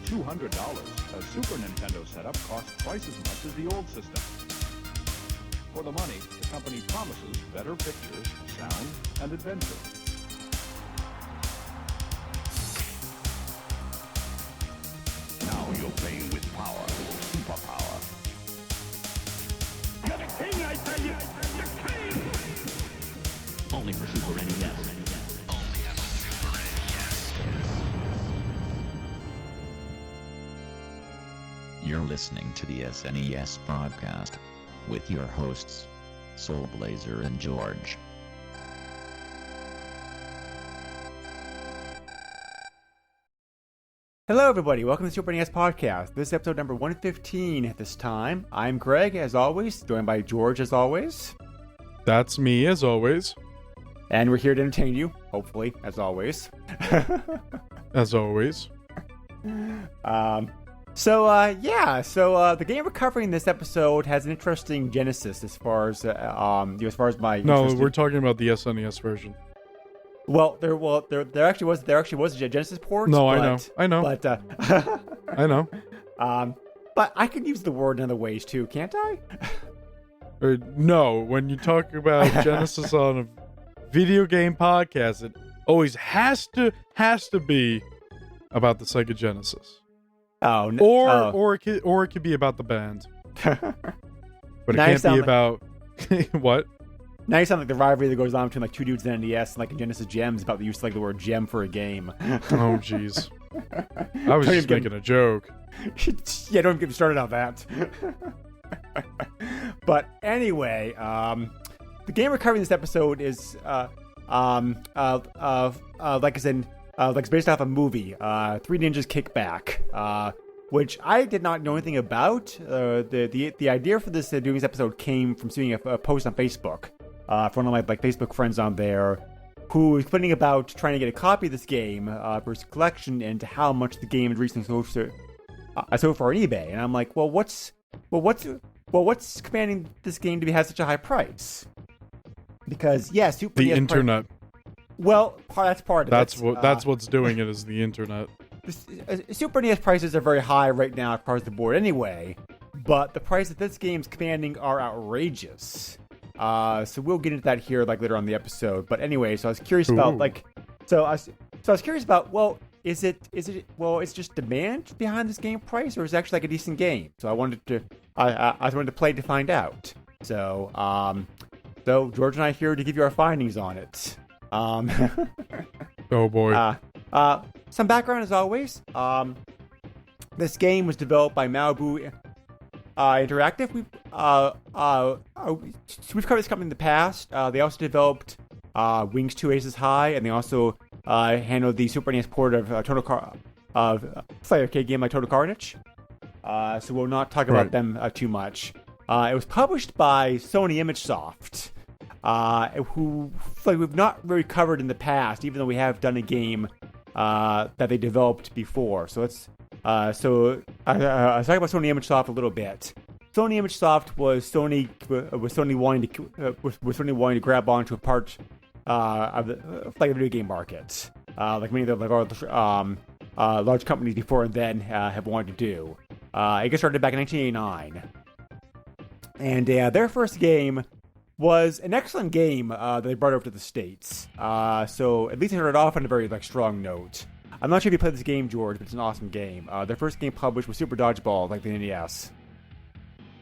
$200, a Super Nintendo setup costs twice as much as the old system. For the money, the company promises better pictures, sound, and adventure. Now you're playing with power, superpower. You're the king, I tell you! The king! Only for Super NES. Only on the Super NES. You're listening to the SNES broadcast with your hosts, Soulblazer and George. Hello everybody, welcome to the Super NES Podcast. This is episode number 115 at this time. I'm Greg, as always, joined by George, as always. That's me, as always. And we're here to entertain you, hopefully, as always. As always. So the game we're covering this episode has an interesting genesis as far as my No, we're talking about the SNES version. Well, there actually was a Genesis port. No, but, I know. But I know. But I could use the word in other ways too, can't I? No, when you talk about Genesis on a video game podcast, it always has to be about the Sega Genesis. Oh, no. Or it could be about the band. But it Now you can't be sound about what? Now you sound like the rivalry that goes on between like two dudes in NES and like in Genesis Gems about the use of like the word gem for a game. Oh, jeez. I was just making a joke. Yeah, don't get me started on that. But anyway, the game we're covering this episode is like I said, it's based off a movie, Three Ninjas Kick Back, which I did not know anything about. The idea for this doing this episode came from seeing a post on Facebook from one of my Facebook friends on there, who was putting about trying to get a copy of this game for his collection and how much the game had recently sold for on eBay. And I'm like, what's commanding this game to have such a high price? Because Super The NES internet. That's part of it. That's what's doing it, is the internet. Super NES prices are very high right now across the board anyway, but the price that this game's commanding are outrageous. So we'll get into that here like later on in the episode. But anyway, so I was curious about is it just demand behind this game price, or is it actually like a decent game? So I wanted to play to find out. So George and I are here to give you our findings on it. Oh boy. Some background as always. This game was developed by Malibu Interactive. We've covered this company in the past. They also developed Wings 2 Aces High, and they also handled the Super NES port of Play arcade game like Total Carnage. So we'll not talk about them too much. It was published by Sony ImageSoft, who we've not really covered in the past, even though we have done a game that they developed before. So let's I was talking about Sony ImageSoft a little bit. Sony ImageSoft was Sony wanting to grab onto a part of the video game market, like many of the large companies before and then have wanted to do. It got started back in 1989, and their first game was an excellent game that they brought over to the States. So at least they started off on a very strong note. I'm not sure if you played this game, George, but it's an awesome game. Their first game published was Super Dodgeball, like the NES.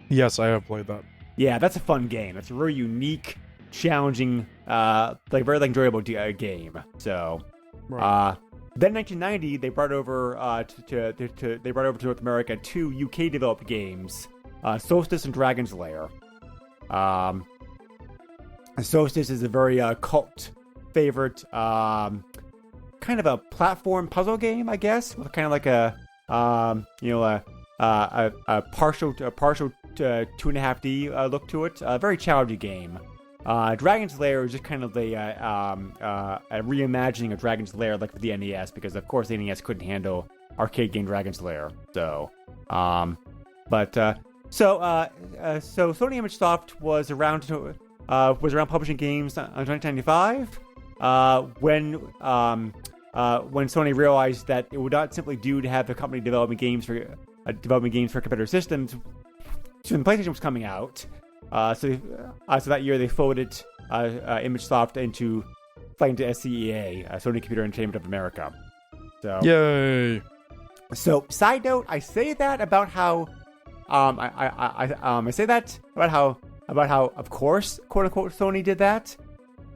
Yes, I have played that. Yeah, that's a fun game. That's a very unique, challenging, very enjoyable game. So, then in 1990, they brought over to North America two UK developed games, Solstice and Dragon's Lair. Solstice is a very cult favorite, kind of a platform puzzle game, I guess, with kind of like a partial 2.5D look to it. A very challenging game. Dragon's Lair is just kind of a reimagining of Dragon's Lair like for the NES, because of course the NES couldn't handle arcade game Dragon's Lair. So Sony ImageSoft was around publishing games in 1995 when when Sony realized that it would not simply do to have the company developing games for competitor systems. So when PlayStation was coming out, so that year they folded ImageSoft into SCEA, Sony Computer Entertainment of America. So Yay! So side note, I say that about how I say that about how of course quote unquote Sony did that.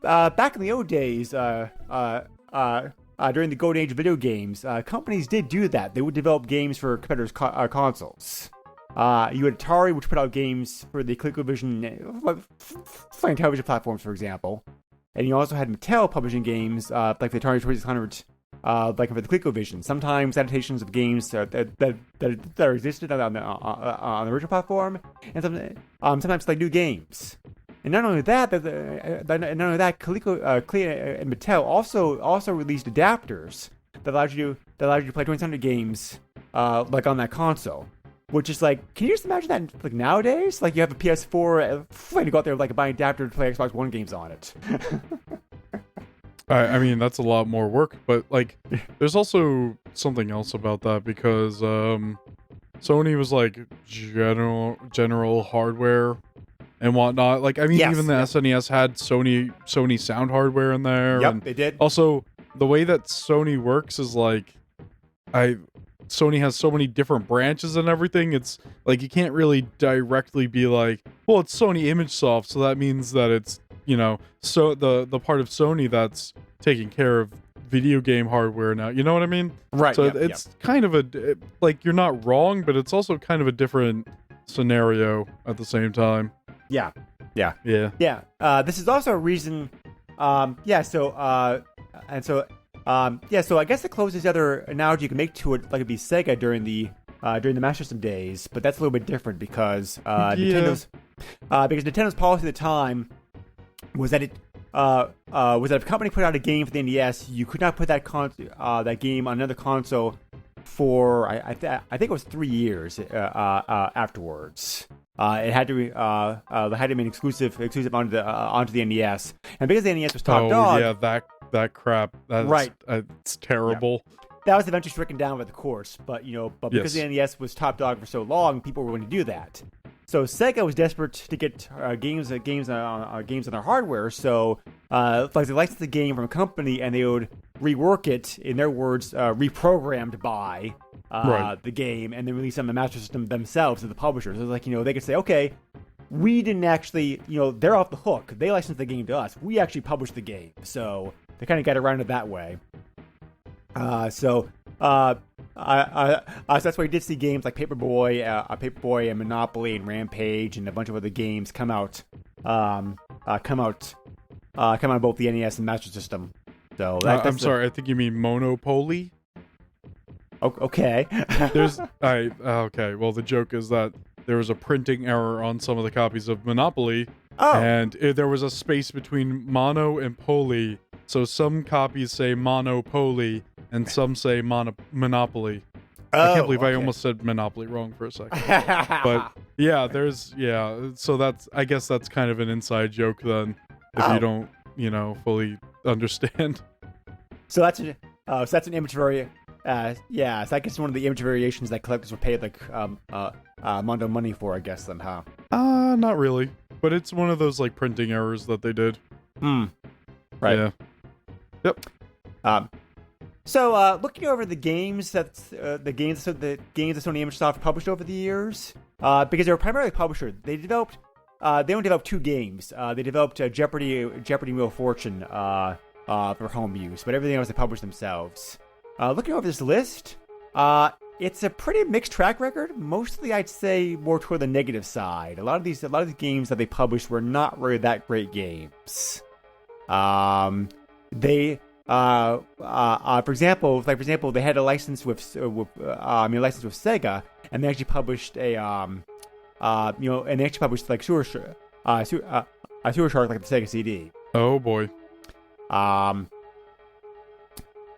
Back in the old days, during the golden age of video games, companies did do that. They would develop games for competitors' consoles. You had Atari, which put out games for the ColecoVision flying television platforms, for example. And you also had Mattel publishing games like the Atari 2600, like for the ColecoVision. Sometimes adaptations of games that existed on the original platform, and sometimes like new games. And not only that, Coleco and Mattel also released adapters that allowed you to play 2600 games like on that console. Which is like, can you just imagine that like nowadays? Like you have a PS4, and you go out there like buy an adapter to play Xbox One games on it. I mean, that's a lot more work, but like, there's also something else about that because Sony was like general hardware and whatnot. Like, I mean, Yes, even the SNES had Sony sound hardware in there. Yep, and they did. Also, the way that Sony works is like, Sony has so many different branches and everything. It's like you can't really directly be like, well, it's Sony ImageSoft, so that means that it's, so the part of Sony that's taking care of video game hardware now. You know what I mean? Right. So yep, it's kind of like you're not wrong, but it's also kind of a different scenario at the same time. Yeah. Yeah. This is also a reason. So I guess the closest other analogy you can make to it, like it'd be Sega during the Master System days, but that's a little bit different because Nintendo's policy at the time was that if a company put out a game for the NES, you could not put that game on another console for I think it was 3 years afterwards. It had to be exclusive onto the NES, and because the NES was top dog. Yeah, that crap. That's, right. It's terrible. Yeah. That was eventually stricken down by the course, but because the NES was top dog for so long, people were going to do that. So Sega was desperate to get games on their hardware. So like they licensed the game from a company, and they would rework it, in their words, reprogrammed by the game, and then release it on the Master System themselves as the publishers. So it was like they could say, okay, we didn't actually, they're off the hook. They licensed the game to us. We actually published the game, so they kind of got around it that way. So that's why you did see games like Paperboy and Monopoly and Rampage and a bunch of other games come out on both the NES and Master System. So I'm sorry, I think you mean Monopoly. Okay. Okay. Well, the joke is that there was a printing error on some of the copies of Monopoly, and there was a space between mono and poly. So some copies say monopoly, and some say monopoly. I can't believe I almost said monopoly wrong for a second. But yeah, so I guess that's kind of an inside joke then, if you don't, fully understand. So that's an image variation. So I guess one of the image variations that collectors were paid like Mondo money for, I guess then, huh? Not really, but it's one of those like printing errors that they did. Right. Yeah. Yep. So looking over the games that Sony ImageSoft published over the years, because they were primarily publisher, they only developed 2 games. They developed Jeopardy and Wheel of Fortune for home use, but everything else they published themselves. Looking over this list, it's a pretty mixed track record. Mostly, I'd say more toward the negative side. A lot of these games that they published were not really that great games. They, for example, they had a license with Sega, and they actually published like Sewer Shark, like the Sega CD. Oh boy.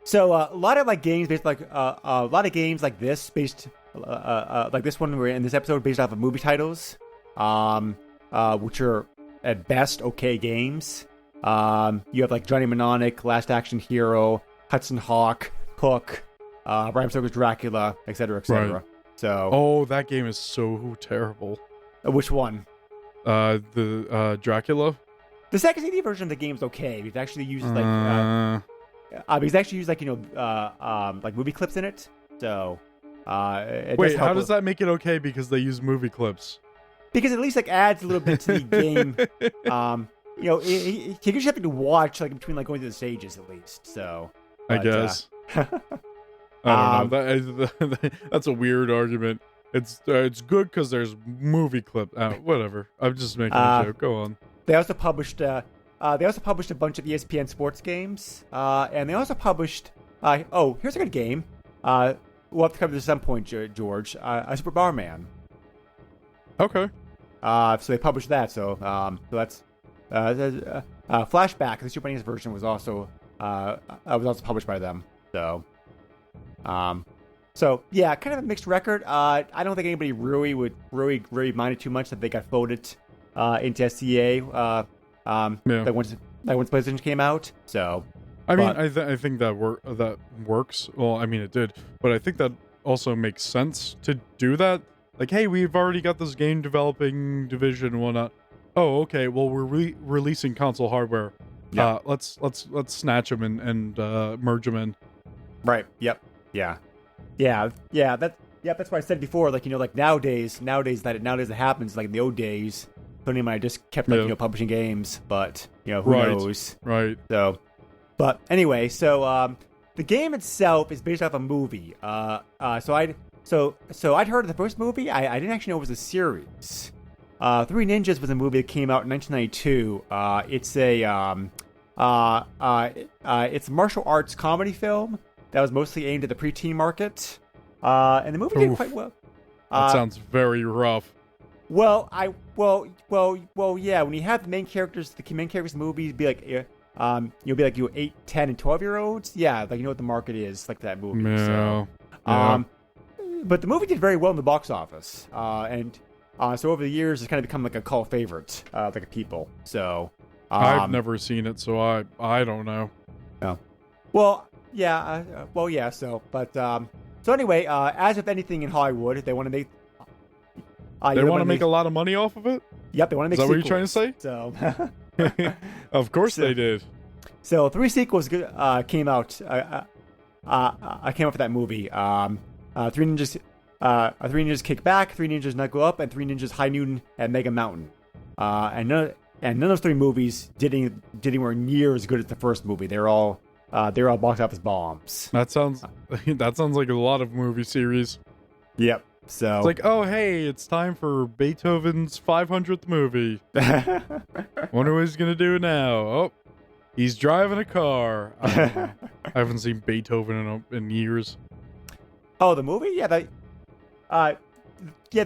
So a lot of like games based like a lot of games like this based like this one we're in this episode based off of movie titles, which are at best okay games. You have like Johnny Mnemonic, Last Action Hero, Hudson Hawk, Hook, Bram Stoker's Dracula, etc., etc. Right. So, Oh, that game is so terrible. which one? The Dracula. The Sega CD version of the game's okay. It actually uses like because it actually uses like like movie clips in it. So Wait, how does that make it okay? Because they use movie clips. Because at least like adds a little bit to the game. You just have to watch like between like going through the stages at least. So I guess. I don't know. That's a weird argument. It's good because there's movie clip. Whatever. I'm just making a joke. Go on. They also published a bunch of ESPN sports games, and they also published. Here's a good game. We'll have to cover this at some point, George. Super Barman. Okay. So they published that. So that's Flashback. The Super NES version was also published by them. So yeah, kind of a mixed record. I don't think anybody really minded too much that they got voted into SCA. Like once PlayStation came out. So I think that works. Well, I mean it did, but I think that also makes sense to do that. Like, hey, we've already got this game developing division and whatnot. Oh, okay. Well, we're releasing console hardware. Yeah. Let's snatch them and merge them in. Right. Yep. Yeah. That's why I said before. Like like nowadays it happens. Like in the old days, Tony and I just kept publishing games. But who knows? Right. So, but anyway, so the game itself is based off a movie. So I'd heard of the first movie. I didn't actually know it was a series. Three Ninjas was a movie that came out in 1992. It's a martial arts comedy film that was mostly aimed at the preteen market. And the movie did quite well. That sounds very rough. Well, yeah. When you have the main characters of the movie be like, you'll be like 8, 10, and 12-year-olds. Yeah, like what the market is like that movie. Yeah. So, but the movie did very well in the box office, and so over the years it's kind of become like a cult favorite, like people. So I've never seen it, so I don't know. No. Well, yeah. So anyway, as with anything in Hollywood, they want to make. They want to make a lot of money off of it? Yep, they want to make. Is that sequels. what you're trying to say? So, of course they did. So 3 sequels came out. Came out for that movie. 3 Ninjas, 3 Ninjas Kick Back, 3 Ninjas Knuckle Up, and 3 Ninjas High Noon and Mega Mountain. And none of those 3 movies did anywhere near as good as the first movie. They're all box office bombs. That sounds like a lot of movie series. Yep. So it's like, oh hey, it's time for Beethoven's 500th movie. Wonder what he's gonna do now. Oh, he's driving a car. I haven't seen Beethoven in years. Oh, the movie? Yeah, the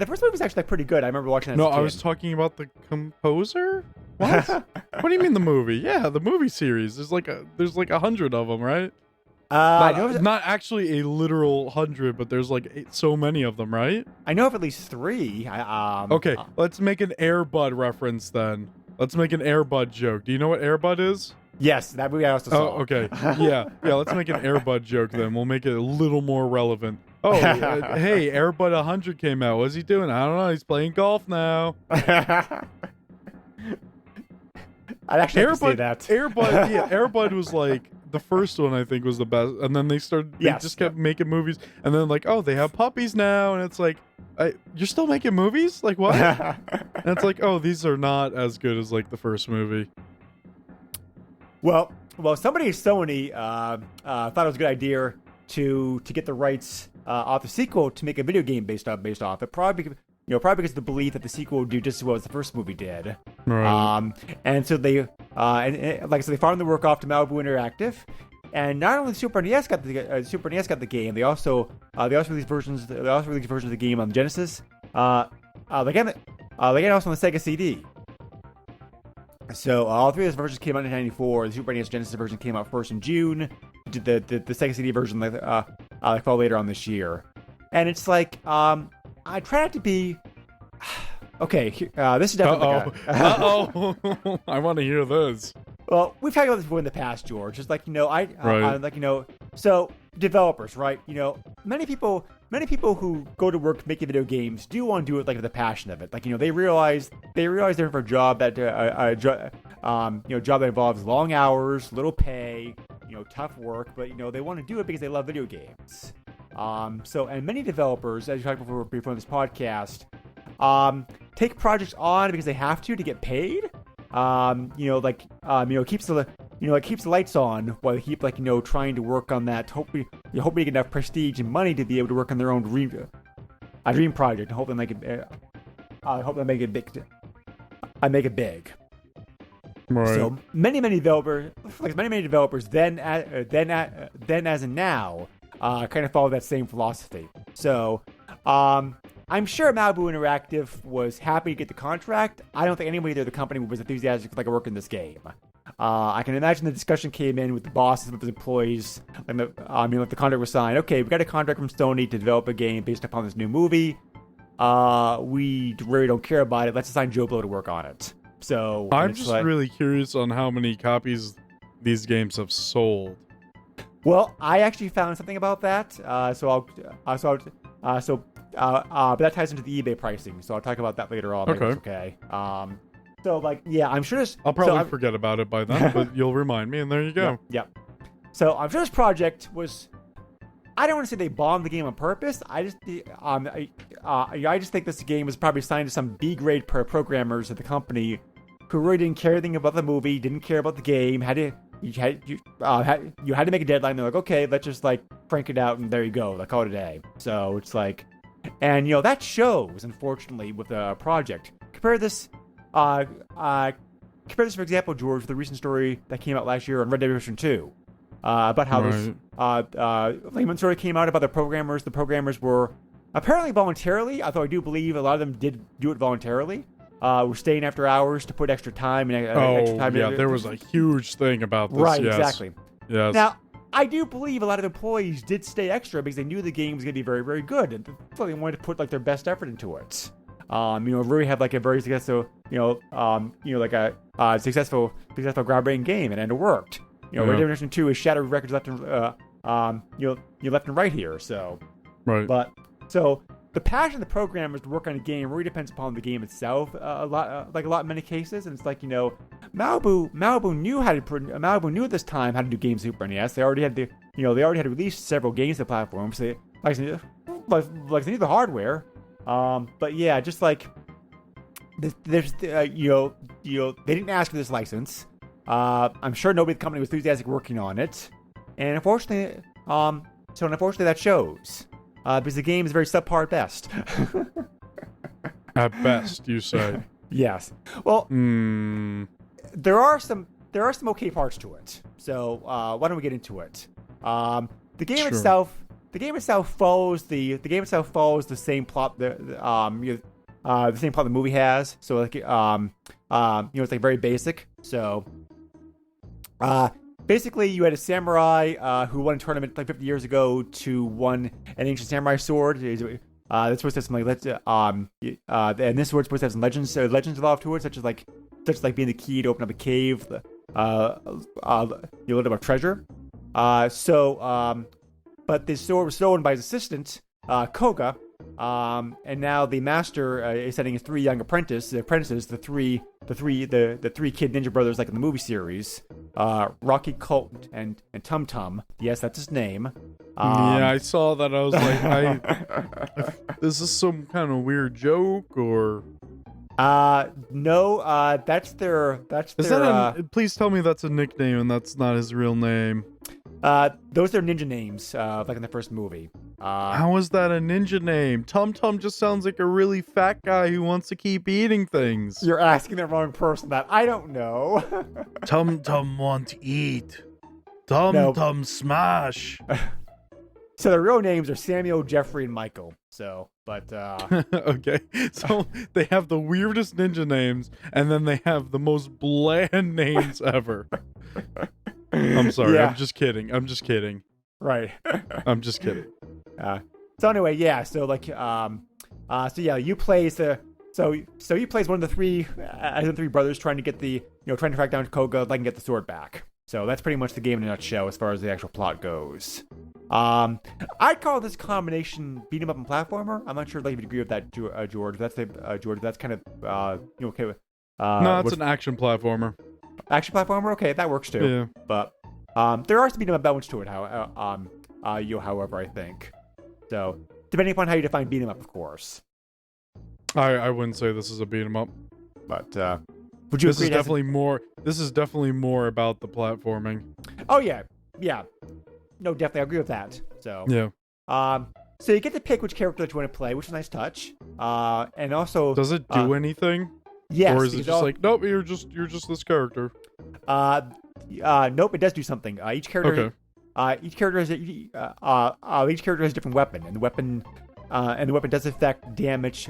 first movie was actually pretty good. I remember watching it as a kid. I was talking about the composer. What? What do you mean the movie? Yeah, the movie series. There's like 100 of them, right? Not actually a literal 100, but there's like so many of them, right? I know of at least 3. Okay, let's make an Air Bud reference then. Let's make an Air Bud joke. Do you know what Air Bud is? Yes, that movie I also saw. Oh, okay. Yeah. Let's make an Air Bud joke then. We'll make it a little more relevant. Oh, hey, Air Bud 100 came out. What's he doing? I don't know. He's playing golf now. I'd actually have to say that. Air Bud was like the first one. I think was the best, and then they just kept making movies, and then like, oh, they have puppies now, and it's like, you're still making movies? Like what? And it's like, oh, these are not as good as like the first movie. Well, somebody at Sony thought it was a good idea to get the rights off the sequel to make a video game based off it. Probably because of the belief that the sequel would do just as well as the first movie did. Right. And so they, like I said, they farmed the work off to Malibu Interactive. And not only Super NES got the game, they also released versions. They also released versions of the game on the Genesis. Again, also on the Sega CD. So all 3 of those versions came out in 1994. The Super NES Genesis version came out first in June. The Sega CD version fall later on this year. And it's like I try not to be okay. This is definitely I want to hear this. Well, we've talked about this before in the past, George. It's like, so developers, right? Many people who go to work making video games do want to do it like with the passion of it. Like, they realize they're in for a job that job that involves long hours, little pay, tough work, but they want to do it because they love video games. And many developers, as you talked before in this podcast, take projects on because they have to get paid. Keeps the lights on while they keep trying to work on that. Hopefully get enough prestige and money to be able to work on their own dream project and hope they make it big. Make it big. Right. So many developers then as in now kind of follow that same philosophy. So I'm sure Malibu Interactive was happy to get the contract. I don't think anybody there at the company was enthusiastic to work in this game. I can imagine the discussion came in with the bosses, with the employees, and the contract was signed. Okay, we got a contract from Sony to develop a game based upon this new movie. We really don't care about it. Let's assign Joe Blow to work on it. So I'm just really curious on how many copies these games have sold. Well, I actually found something about that. But that ties into the eBay pricing, so I'll talk about that later on. Okay. I'm sure this. I'll probably forget about it by then, but you'll remind me, and there you go. Yep. So I'm sure this project was. I don't want to say they bombed the game on purpose. I just think this game was probably assigned to some B-grade programmers at the company who really didn't care anything about the movie, didn't care about the game. You had to make a deadline. They're like, okay, let's just crank it out, and there you go. Call it a day. So it's and that shows, unfortunately, with a project. Compare this, for example, George, with the recent story that came out last year on Red Dead Redemption 2, about how this story came out about the programmers. The programmers were apparently voluntarily, although I do believe a lot of them did do it voluntarily. Were staying after hours to put extra time and extra time. Yeah, there was a huge thing about this. Right, yes. Exactly. Yes. Now, I do believe a lot of employees did stay extra because they knew the game was going to be very, very good, and so they wanted to put their best effort into it. Really have a very successful, successful groundbreaking game, and it worked. Red Dead Redemption 2 has shattered records left and right here. So, right. But so. The passion of the programmers to work on a game really depends upon the game itself. A lot in many cases, and it's Malibu knew at this time how to do games Super NES. They already had released several games to platforms. They knew the hardware. But yeah, just there's they didn't ask for this license. I'm sure nobody at the company was enthusiastic working on it, and unfortunately that shows. Because the game is very subpar at best. At best, you say. Yes. Well, there are some okay parts to it. So why don't we get into it? The game itself follows the same plot the same plot the movie has. So it's very basic. So basically, you had a samurai who won a tournament 50 years ago to won an ancient samurai sword. That's supposed to have some and this sword's supposed to have some legends involved to it, such as being the key to open up a cave, you load up a treasure. But this sword was stolen by his assistant, Koga, and now the master is sending his three young apprentices, the three kid ninja brothers like in the movie series, Rocky, Colt, and Tum Tum. Yes, that's his name. Yeah, I saw that. I was like, is this some kind of weird joke or? No. That's their. Please tell me that's a nickname and that's not his real name. Those are ninja names, like in the first movie. How is that a ninja name? Tum Tum just sounds like a really fat guy who wants to keep eating things. You're asking the wrong person that. I don't know. Tum Tum want to eat. Tum smash. So their real names are Samuel, Jeffrey, and Michael. So, but okay. So they have the weirdest ninja names, and then they have the most bland names ever. I'm sorry. Yeah. I'm just kidding. Right. I'm just kidding. So anyway, yeah. So you play as the so he plays one of the three, as in three brothers, trying to track down Koga, like, and get the sword back. So that's pretty much the game in a nutshell as far as the actual plot goes. I'd call this combination beat 'em up and platformer. I'm not sure if you agree with that, George. George. That's kind of okay with. No, it's an action platformer. Action platformer. Okay, that works too. Yeah. But there are some beat 'em up elements to it. However, I think so. Depending upon how you define beat 'em up, of course. I wouldn't say this is a beat 'em up. But would you This agree? This is definitely more about the platforming. Oh yeah. No, definitely, I agree with that. So Yeah. So you get to pick which character that you want to play, which is a nice touch. And also, Does it do anything? yes, Or is it just like, nope, you're just this character? Nope, it does do something. Each character, Okay. each character has a different weapon, and the weapon does affect damage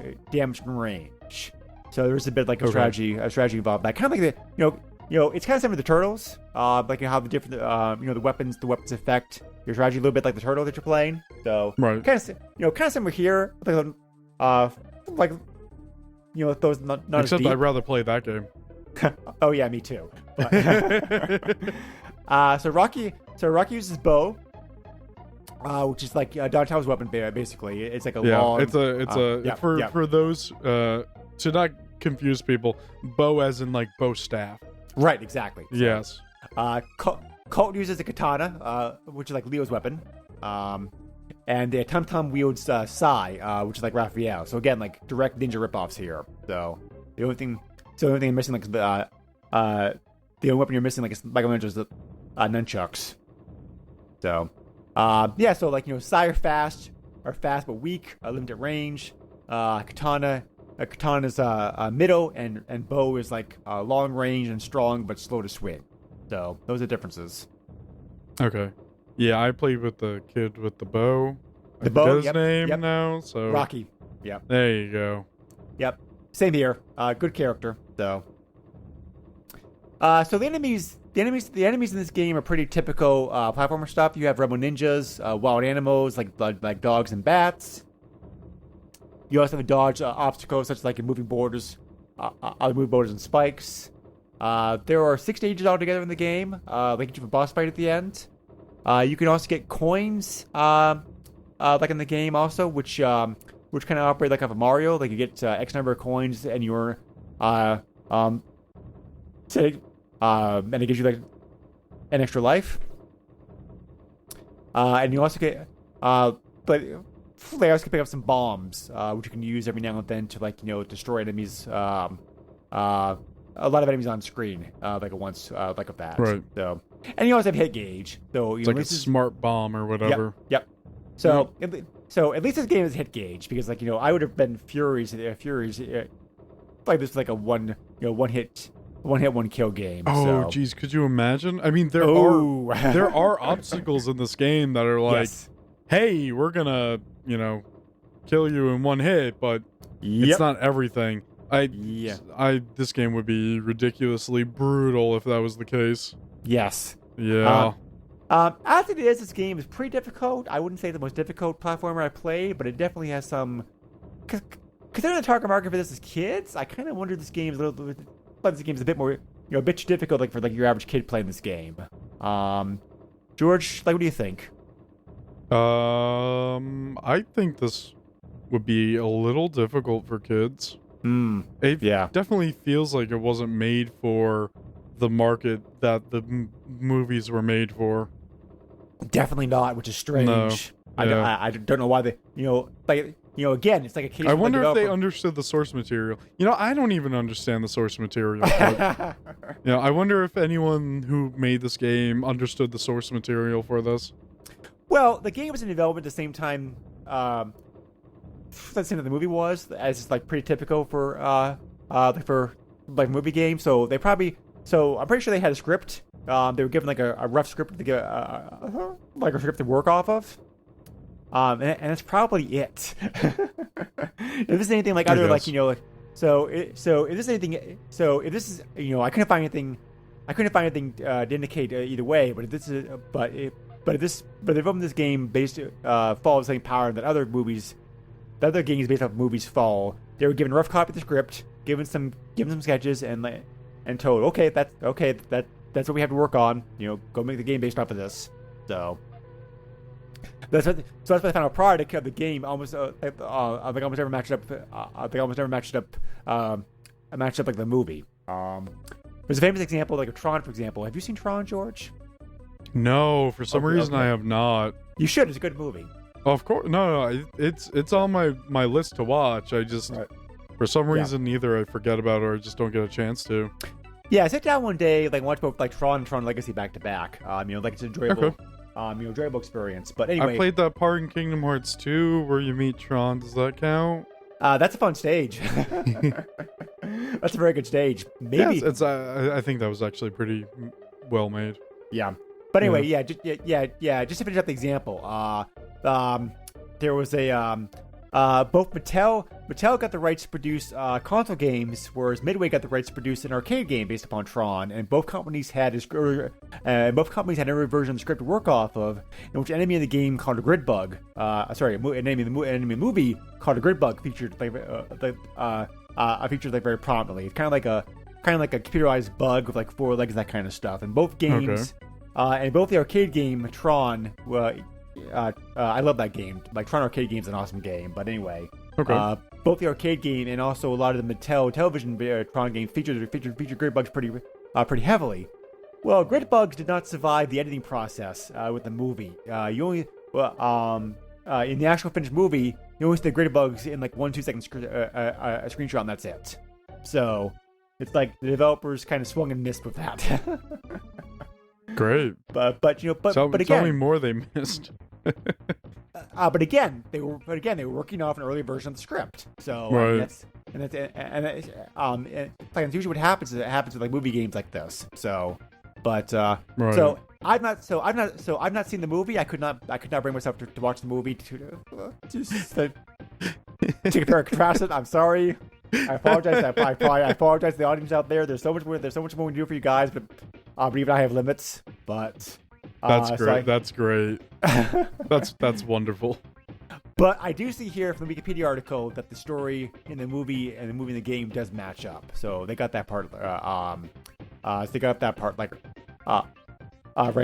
from range. So there's a bit like a strategy involved. That kind of like it's kind of similar to the Turtles. Like how the different the weapons affect your strategy a little bit like the Turtle that you're playing. So Right. kind of similar here. Like those not Except as deep. I'd rather play that game. Oh yeah, me too. So Rocky uses bow, which is like Donatello's weapon, basically. It's like a long. For those to not confuse people, bow as in like bow staff. Right, exactly. So, Yes. Colt uses a katana, which is like Leo's weapon. And Tum Tum wields Sai, which is like Raphael. So again, like direct ninja ripoffs here. So the only thing I'm missing, like, the only weapon you're missing, like, is Michelangelo's nunchucks. So, so like Sai are fast but weak, limited range. Katana's middle, and bow is like long range and strong but slow to swing. So those are the differences. Okay. Yeah, I played with the kid with the bow. The bow, his name now. So Rocky. Yep. There you go. Yep. Same here. Good character. So. So the enemies in this game are pretty typical platformer stuff. You have Rebel Ninjas, wild animals like dogs and bats. You also have dodge obstacles such as like moving borders and spikes. There are 6 stages altogether in the game. Like each of a boss fight at the end. You can also get coins, like in the game also, which kind of operate like a Mario. Like you get X number of coins, and you're and it gives you like an extra life. And you also get players can pick up some bombs, which you can use every now and then to destroy enemies. A lot of enemies on screen, like of that. Right. So, and you also have hit gauge. So It's like a smart bomb or whatever. Yep. So, at least this game is hit gauge because I would have been furious like this was like a one hit one kill game. Oh, geez, could you imagine? I mean, there are obstacles in this game that are like, yes. Hey, we're gonna kill you in one hit, but it's not everything. This game would be ridiculously brutal if that was the case. Yes. Yeah. As it is, this game is pretty difficult. I wouldn't say the most difficult platformer I played, but it definitely has some. Considering the target market for this is kids, I kind of wonder if this game is a little bit. But this game is a bit more, a bit too difficult, like for your average kid playing this game. George, what do you think? I think this would be a little difficult for kids. It definitely feels like it wasn't made for the market that the movies were made for. Definitely not, which is strange. No. I don't know why they, again, it's like a case. I wonder if they understood the source material. I don't even understand the source material. But, I wonder if anyone who made this game understood the source material for this. Well, the game was in development at the same time. That's the movie was, as it's like pretty typical for movie games. So they probably. So I'm pretty sure they had a script. They were given like a rough script to get like a script to work off of. And that's probably it. If this is anything like other if this is anything, if this is I couldn't find anything to indicate either way. But if this is but if this game based follows the same pattern that other games based off movies fall, they were given a rough copy of the script, given some sketches, and told, okay, that's what we have to work on. Go make the game based off of this. So that's why the final product of the game almost almost never matched up. Matched up like the movie. There's a famous example like of Tron, for example. Have you seen Tron, George? No, for some reason I have not. You should. It's a good movie. Of course, no, it's on my list to watch. I just for some reason either I forget about it or I just don't get a chance to. Yeah, sit down one day, watch both Tron and Tron Legacy back to back. It's enjoyable. Enjoyable experience. But anyway, I played that part in Kingdom Hearts 2 where you meet Tron. Does that count? That's a fun stage. That's a very good stage. Maybe I think that was actually pretty well made. Yeah. But anyway, just to finish up the example, there was both Mattel got the rights to produce console games, whereas Midway got the rights to produce an arcade game based upon Tron, and both companies had every version of the script to work off of, in which an enemy in the game called a grid bug, an enemy in the movie called a grid bug featured very prominently. It's kind of like a computerized bug with 4 legs, that kind of stuff. And both games, and both the arcade game Tron, I love that game. Tron arcade game is an awesome game. But anyway, both the arcade game and also a lot of the Mattel television Tron games featured grid bugs pretty heavily. Well, grid bugs did not survive the editing process with the movie. In the actual finished movie, you only see the grid bugs in 1-2 second screenshot, and that's it. So it's like the developers kind of swung and missed with that. Great. But again, tell me more they missed. But again, they were working off an early version of the script. So that's usually what happens. It happens with movie games like this. So, so I've not seen the movie. I could not bring myself to watch the movie to compare and contrast it. I'm sorry. I apologize. I apologize to the audience out there. There's so much more we can do for you guys, but even I have limits. But that's great. That's great. That's wonderful. But I do see here from the Wikipedia article that the story in the movie and the game does match up. So they got that part. Right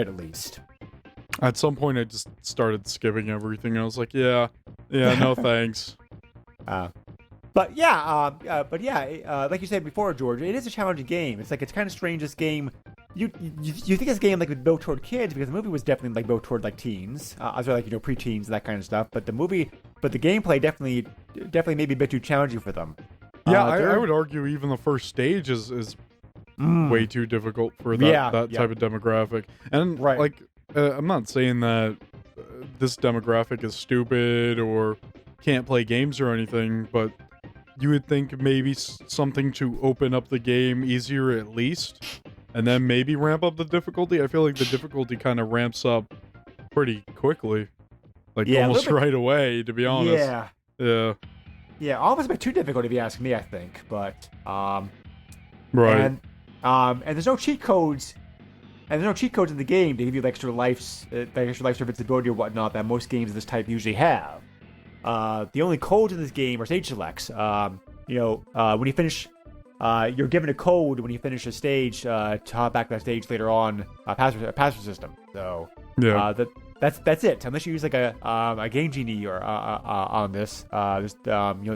at least. At some point, I just started skipping everything. I was like, yeah, no thanks. But like you said before, George, it is a challenging game. It's kind of strange. This game, you think this game was built toward kids because the movie was definitely built toward teens, as well preteens and that kind of stuff. But the gameplay definitely maybe a bit too challenging for them. Yeah, I would argue even the first stage is way too difficult for that type of demographic. And I'm not saying that this demographic is stupid or can't play games or anything, but you would think maybe something to open up the game easier at least, and then maybe ramp up the difficulty. I feel like the difficulty kind of ramps up pretty quickly, almost right away, to be honest. Yeah, almost a bit too difficult if you ask me, I think. But right. And there's no cheat codes. And there's no cheat codes in the game to give you extra life invincibility or whatnot that most games of this type usually have. The only codes in this game are stage selects. When you finish, you're given a code when you finish a stage to hop back to that stage later on. Password system. So that's it. Unless you use a game genie or on this, there's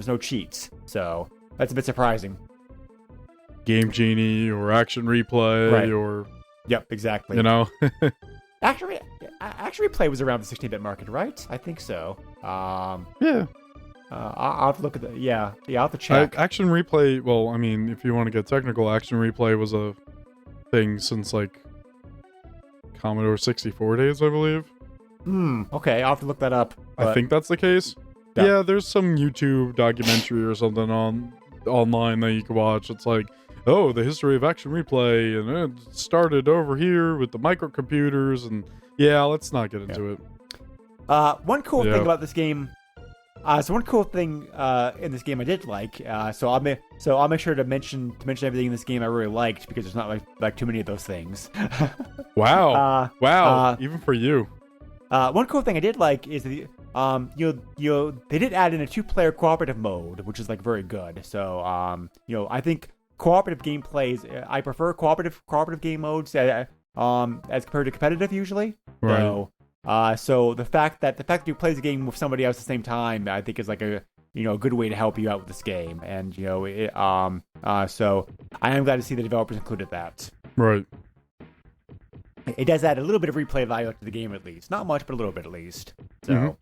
no cheats. So that's a bit surprising. Game genie or action replay or yep, exactly. Action replay was around the 16-bit market, right? I think so. I'll have to look at I'll have to check. Action replay, well, I mean, if you want to get technical, action replay was a thing since Commodore 64 days, I believe. Okay, I'll have to look that up. I think that's the case. Yeah, there's some YouTube documentary or something online that you can watch. It's the history of action replay, and it started over here with the microcomputers, and let's not get into it. One cool thing about this game, in this game I did like, so I'll make sure to mention everything in this game I really liked, because there's not too many of those things. Wow, even for you. One cool thing I did like is they did add in a 2-player cooperative mode, which is like very good. So, I think cooperative gameplay is, I prefer cooperative game modes as compared to competitive usually. Right. So the fact that you play the game with somebody else at the same time, I think is like a good way to help you out with this game. And so I am glad to see the developers included that. Right. It does add a little bit of replay value to the game at least, not much, but a little bit at least. So,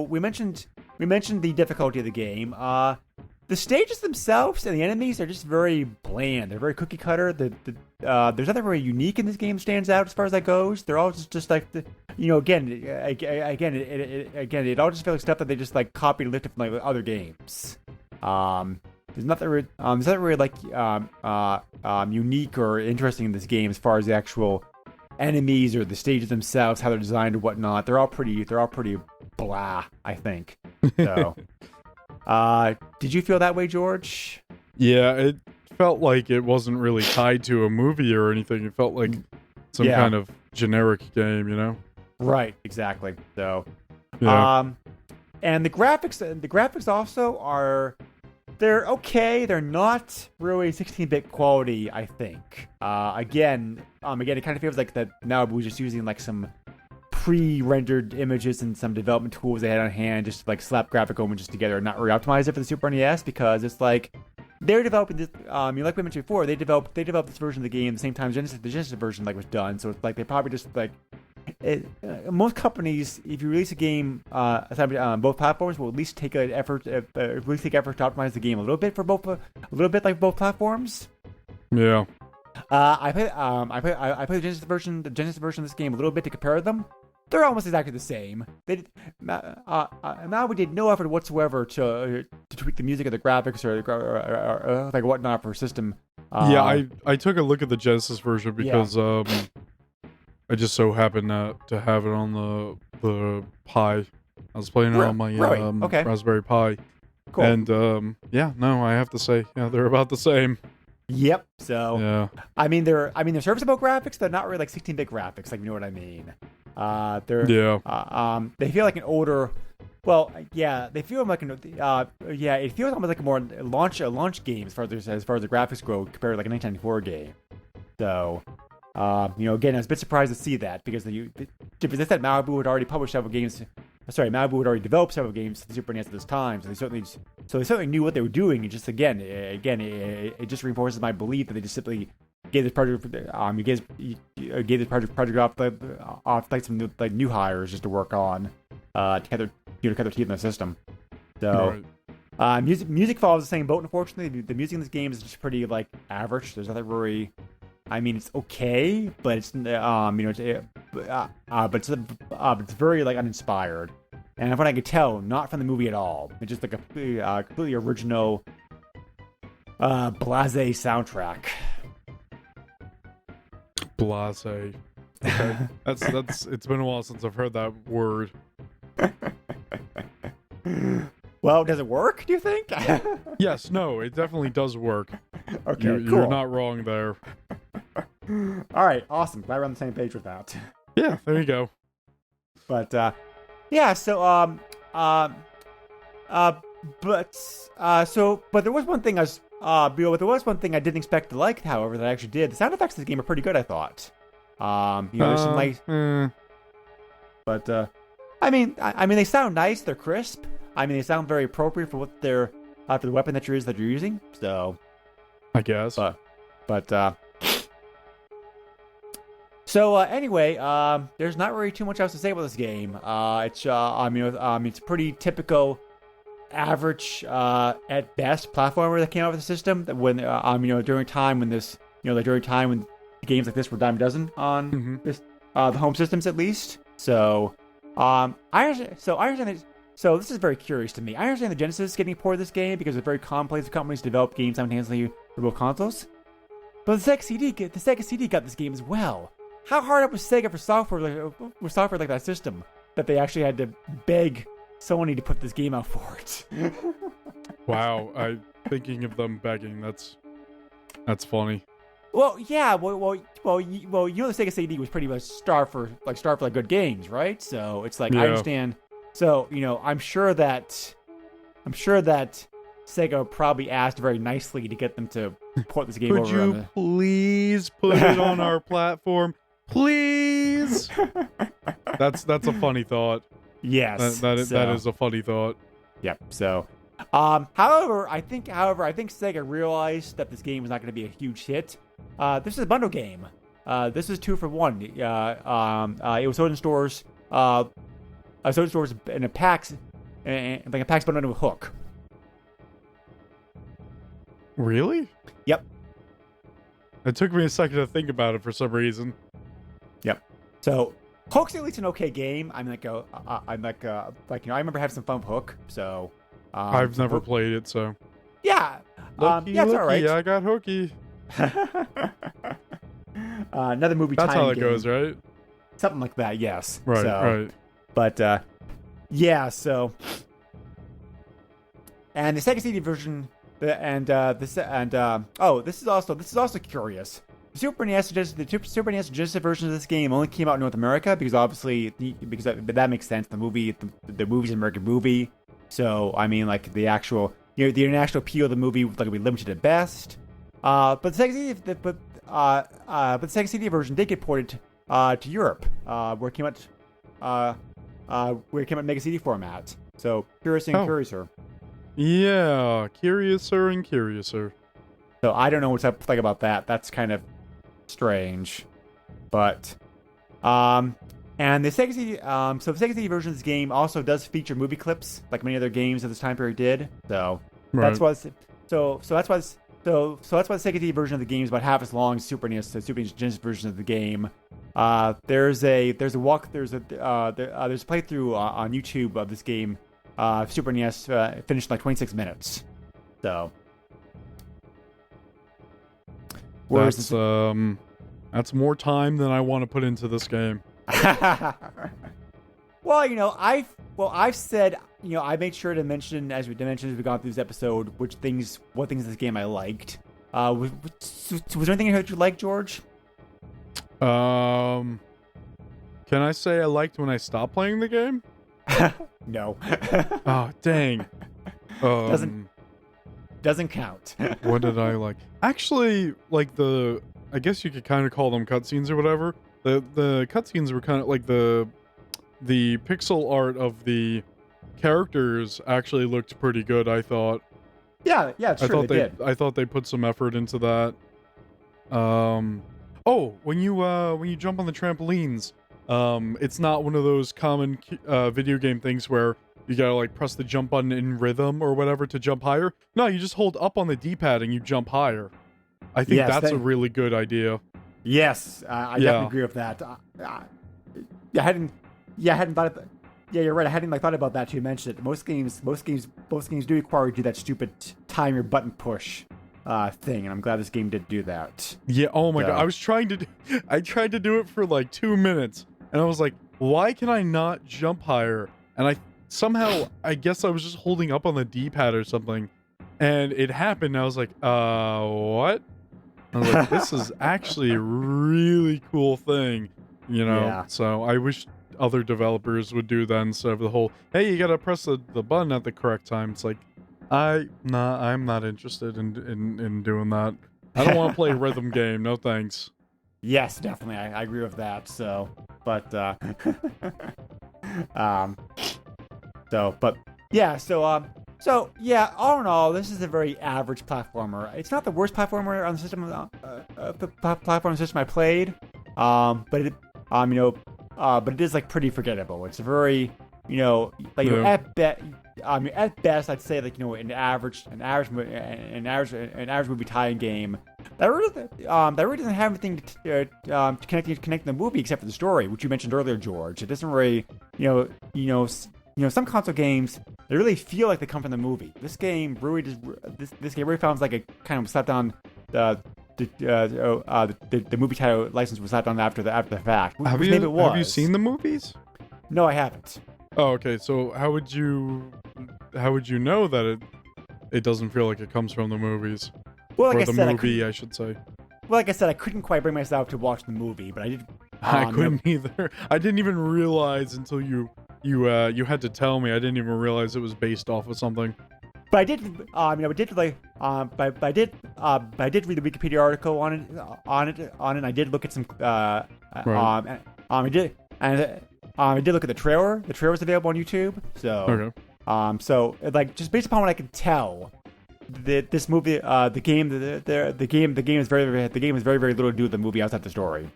we mentioned the difficulty of the game. The stages themselves and the enemies are just very bland. They're very cookie cutter. There's nothing very unique in this game stands out as far as that goes. They're all just like it all just feels like stuff that they just like copied and lifted from like other games. There's nothing really like unique or interesting in this game as far as the actual enemies or the stages themselves, how they're designed and whatnot. They're all pretty blah, I think. So, did you feel that way, George? Yeah, it felt like it wasn't really tied to a movie or anything. It felt like some kind of generic game, you know? Right, exactly. So, yeah. And the graphics also are. They're okay. They're not really 16-bit quality, I think. Again, it kind of feels like that now we're just using like some pre-rendered images and some development tools they had on hand, just to, like slap graphic images together and not really optimize it for the Super NES, because it's like they're developing this. Like we mentioned before, they developed this version of the game at the same time the Genesis version was done. So it's like they probably just like. Most companies, if you release a game on both platforms, will at least take an effort, to optimize the game a little bit for both, both platforms. Yeah. I played the Genesis version of this game a little bit to compare them. They're almost exactly the same. Now we did no effort whatsoever to tweak the music or the graphics or like whatnot for system. I took a look at the Genesis version because I just so happened to have it on the Pi. I was playing it on my Raspberry Pi. Cool. And I have to say, they're about the same. Yep. So yeah. I mean they're serviceable graphics. They're not really like 16-bit graphics. Like, you know what I mean? They feel like an older. Well, yeah, they feel like it feels almost like a more launch game as far as the graphics go compared to like a 1994 game. So. Again, I was a bit surprised to see that because they said Malibu had already published several games. Malibu had already developed several games for the Super NES at this time, so they certainly knew what they were doing. And just again, it just reinforces my belief that they just simply gave this project off like some like new hires just to work on to cut their teeth in the system. So. Right. Music follows the same boat. Unfortunately, the music in this game is just pretty like average. There's nothing really. I mean, it's okay, but it's it's very like uninspired, and from what I could tell, not from the movie at all. It's just like a completely original, blasé soundtrack. Blasé. Okay, that's. It's been a while since I've heard that word. Well, does it work? Do you think? Yes. No. It definitely does work. Okay. You're not wrong there. All right, awesome. Glad we're on the same page with that. Yeah, there you go. But there was one thing I didn't expect to like, however, that I actually did. The sound effects of the game are pretty good, I thought. There's some nice. But I mean, they sound nice. They're crisp. I mean, they sound very appropriate for what they're for the weapon that you're using. So, I guess. Anyway, there's not really too much else to say about this game. It's pretty typical, average, at best, platformer that came out with the system. When during time when games like this were dime a dozen on this, the home systems at least. So, I understand that. So this is very curious to me. I understand the Genesis getting ported this game because it's very complex for companies to develop games simultaneously for both consoles. But the Sega CD got this game as well. How hard up was Sega for software like that system that they actually had to beg Sony to put this game out for it? Wow, thinking of them begging, that's funny. Well, yeah. You know, the Sega CD was pretty much starved for good games, right? So it's like I Yeah. understand. So I'm sure that Sega probably asked very nicely to get them to port this game Could over. you please put it on our platform? Please. That's a funny thought. Yes, That is a funny thought. Yep. So, however, I think Sega realized that this game was not going to be a huge hit. This is a bundle game. This is 2 for 1. It was sold in stores. Sold in stores in a PAX, like a PAX bundle with a hook. Really? Yep. It took me a second to think about it for some reason. Yep. So, Hook's at least an okay game. I remember having some fun with Hook. So, I've never played it, so. Yeah. Lucky, yeah, it's all right. I got hooky. Another movie. That's how it game. goes, right? Something like that. Yes. Right. So, right. But yeah. So, and the Sega CD version, this is also curious. The Super NES Genesis version of this game only came out in North America because that makes sense. The movie's an American movie, so I mean, like the actual the international appeal of the movie would be limited at best. But the Sega CD version did get ported to Europe, where it came out in Mega CD format. So curiouser. Yeah, curiouser and curiouser. So I don't know what's up to think about that. That's kind of strange, but and the Sega CD, so the Sega CD version of this game also does feature movie clips, like many other games of this time period did. So that's why. So that's why the Sega CD version of the game is about half as long as the Super NES Genesis version of the game. There's a playthrough on YouTube of this game. Super NES finished in like 26 minutes. So. That's more time than I want to put into this game. Well, I've said, I made sure to mention as we gone through this episode, what things in this game I liked. Was there anything that you liked, George? Can I say I liked when I stopped playing the game? No. Oh, dang. Doesn't count. What did I like? Actually, like I guess you could kind of call them cutscenes or whatever. The cutscenes were kind of like the pixel art of the characters actually looked pretty good, I thought. Yeah, it's true. They did. I thought they put some effort into that. Oh, when you jump on the trampolines, it's not one of those common video game things where you gotta like press the jump button in rhythm or whatever to jump higher. No, you just hold up on the D-pad and you jump higher. I think that's a really good idea. Yes, I definitely agree with that. I hadn't thought of. Yeah, you're right. I hadn't thought about that till you mentioned it. Most games do require you to do that stupid time your button push thing, and I'm glad this game did do that. Yeah. Oh my god, I tried to do it for like 2 minutes, and I was like, why can I not jump higher? And I guess I was just holding up on the D-pad or something, and it happened. And I was like, what? I was like, this is actually a really cool thing, Yeah. So I wish other developers would do that instead of the whole, hey, you gotta press the button at the correct time. It's like, I'm not interested in doing that. I don't want to play a rhythm game. No thanks. Yes, definitely. I agree with that. So, but So yeah, all in all, this is a very average platformer. It's not the worst platformer on the system, the platform system I played. But it is like pretty forgettable. It's a very, at best, I'd say like an average movie tie-in game that really doesn't have anything to connect the movie except for the story, which you mentioned earlier, George. It doesn't really, some console games, they really feel like they come from the movie. This game really this game really sounds like it kind of slapped on the movie title license was slapped on after the fact. Have you seen the movies? No, I haven't. Oh, okay. So how would you know that it doesn't feel like it comes from the movies? Well, like or I the said, movie, I should say. like I said, I couldn't quite bring myself to watch the movie, but I did. I couldn't either. I didn't even realize until you had to tell me. I didn't even realize it was based off of something. But I did, I did like, but I did read the Wikipedia article on it. And I did look at some, Right. I did look at the trailer. The trailer was available on YouTube. So, Okay. So like just based upon what I can tell, this movie, the game is very little to do with the movie outside the story.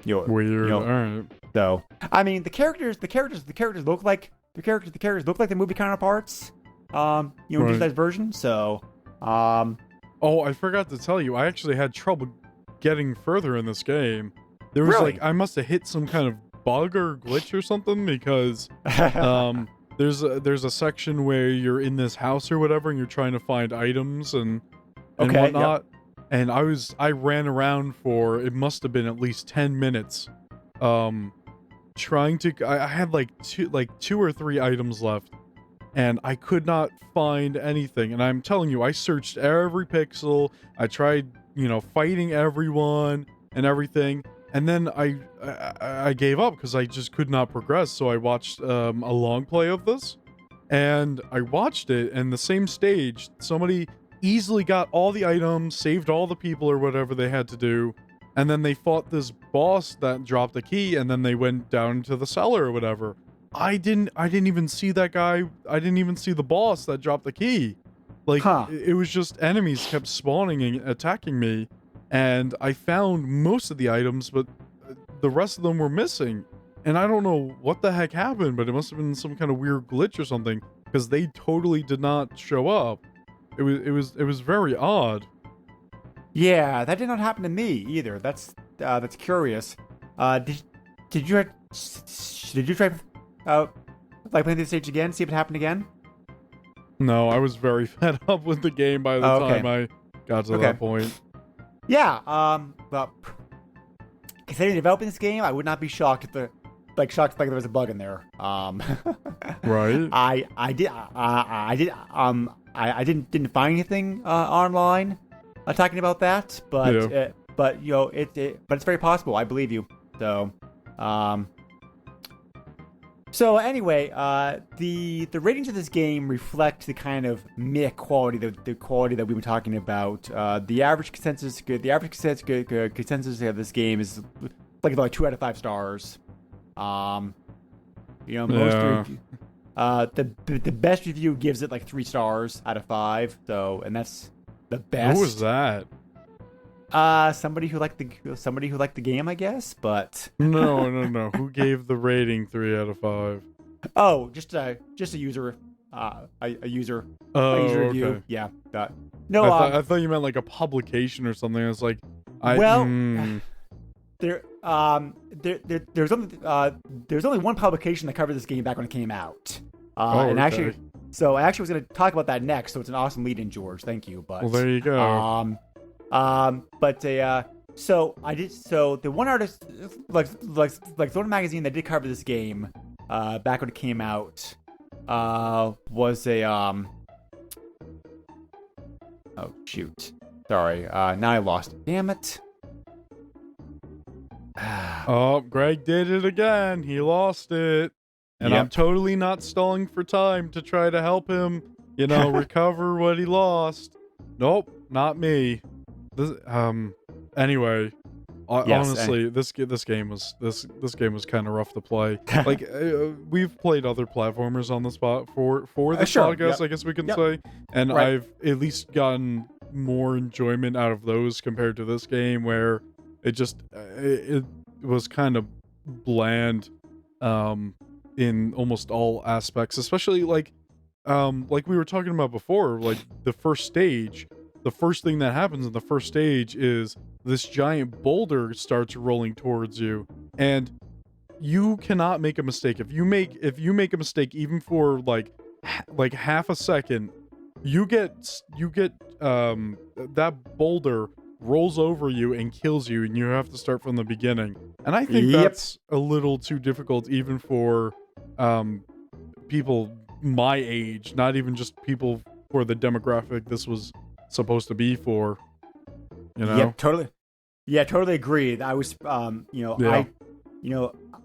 Weird. All right. So I mean, the characters look like the movie counterparts. Right. Digitized version. So, Oh, I forgot to tell you. I actually had trouble getting further in this game. There was Really? like I must have hit some kind of bug or glitch or something because there's a section where you're in this house or whatever and you're trying to find items and Okay, whatnot. And I ran around for it must have been at least 10 minutes trying to I had like two or three items left and I could not find anything. And I'm telling you, I searched every pixel. I tried, fighting everyone and everything. And then I gave up because I just could not progress. So I watched a long play of this, and I watched it. And the same stage, somebody easily got all the items, saved all the people or whatever they had to do, and then they fought this boss that dropped a key, and then they went down to the cellar or whatever. I didn't even see that guy. I didn't even see the boss that dropped the key. Like it was just enemies kept spawning and attacking me. And I found most of the items, but the rest of them were missing. And I don't know what the heck happened, but it must have been some kind of weird glitch or something because they totally did not show up. It was very odd. yeah, that did not happen to me either. That's curious. Did you try like playing this stage again? See if it happened again? No, I was very fed up with the game by the time I got to that point. Yeah, well, considering developing this game, I would not be shocked if there was a bug in there. Right. I didn't find anything online talking about that, but but it's very possible. I believe you. So anyway, the ratings of this game reflect the kind of meh quality, the quality that we've been talking about. The average consensus of this game is like 2 out of 5 stars. The best review gives it like 3 stars out of 5. So, and that's the best. Who was that? Somebody who liked the game, I guess, but No. Who gave the rating 3 out of 5? Oh, just a user, a user review. Okay. Yeah. No, I thought you meant like a publication or something. I was like, there's only one publication that covered this game back when it came out. And actually, I actually was going to talk about that next. So it's an awesome lead-in, George. Thank you. But well, there you go. So the one artist, like the one magazine that did cover this game, back when it came out, was a oh shoot, sorry, now I lost it. Damn it. Oh, Greg did it again. He lost it. And I'm totally not stalling for time to try to help him, recover what he lost. Nope, not me. Anyway, honestly, this game was kind of rough to play. Like we've played other platformers on the spot for this podcast, I guess we can say, and I've at least gotten more enjoyment out of those compared to this game, where it just it was kind of bland in almost all aspects, especially like we were talking about before, like the first stage. The first thing that happens in the first stage is this giant boulder starts rolling towards you, and you cannot make a mistake. If you make a mistake even for like half a second, you get that boulder rolls over you and kills you, and you have to start from the beginning. And I think that's a little too difficult even for people my age, not even just people for the demographic this was supposed to be for, Yep, totally Yeah, totally agree. I was, Yeah.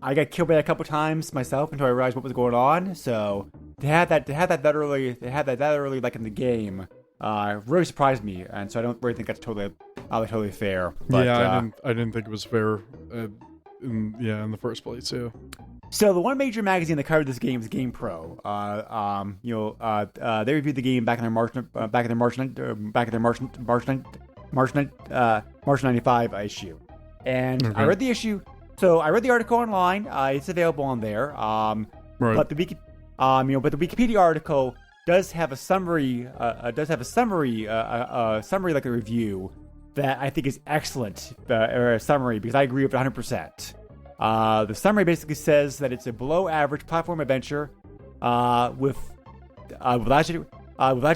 I got killed by that a couple times myself until I realized what was going on. So to have that that early, like in the game, really surprised me. And so I don't really think that's totally fair. But, I didn't think it was fair. In the first place, yeah. So the one major magazine that covered this game is GamePro. They reviewed the game back in their March 95 issue, and I read the issue. So I read the article online. It's available on there. Right. But the Wikipedia article does have a summary. Summary like a review that I think is excellent. Or a summary because I agree with it 100%. The summary basically says that it's a below-average platform adventure with last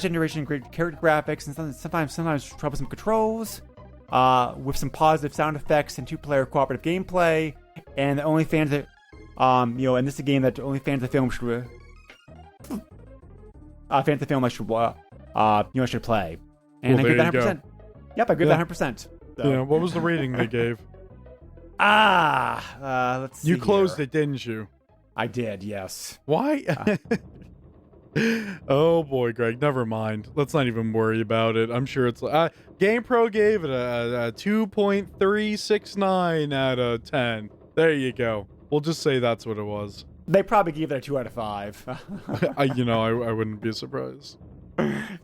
generation great character graphics and sometimes troublesome controls, with some positive sound effects and two-player cooperative gameplay, and the only fans that and this is a game that only fans of film should should play. And I agree with that 100%. Yep, I agree with that 100%. So. Yeah, what was the rating they gave? Let's see. You closed here. it, didn't you? I did, yes. Why? Oh boy, Greg, never mind. Let's not even worry about it. I'm sure it's GamePro gave it a 2.369 out of 10. There you go. We'll just say that's what it was. They probably gave it a 2 out of 5. I wouldn't be surprised.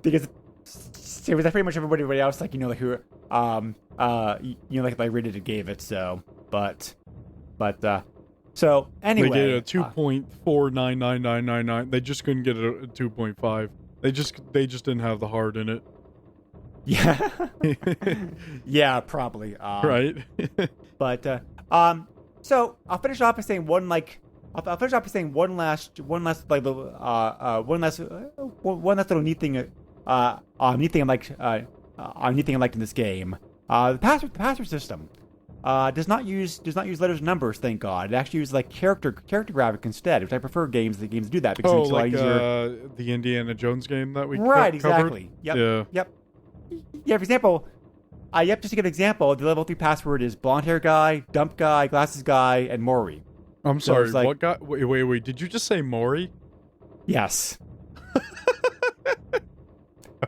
Because it was pretty much everybody else, like who like rated it gave it. So, so anyway, they gave it a 2.49999. They just couldn't get it a 2.5. They just didn't have the heart in it. Yeah, yeah, probably. Right. But so I'll finish off by saying one last little neat thing I liked in this game. The password system does not use letters and numbers. Thank God. It actually uses like character graphic instead, which I prefer games do that because it makes it a lot easier. The Indiana Jones game that we right covered? Exactly. Yep. Yeah. For example, just to give an example, the level 3 password is blonde hair guy, dump guy, glasses guy, and Maury. I'm sorry. What guy? Wait. Did you just say Maury? Yes.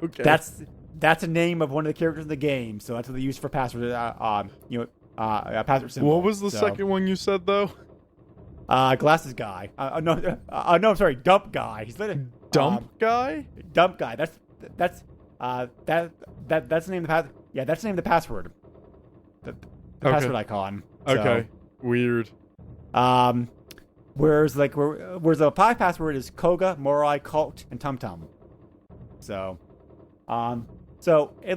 Okay. That's the name of one of the characters in the game, so that's what they use for password. Password symbol. What was the second one you said though? Glasses guy. No, I'm sorry. Dump guy. He's Dump guy. Dump guy. That's the name of the password. Yeah, that's the name of the password. The password icon. So, okay. Weird. Whereas the 5 password is Koga, Morai, Cult, and Tum Tum. So, so I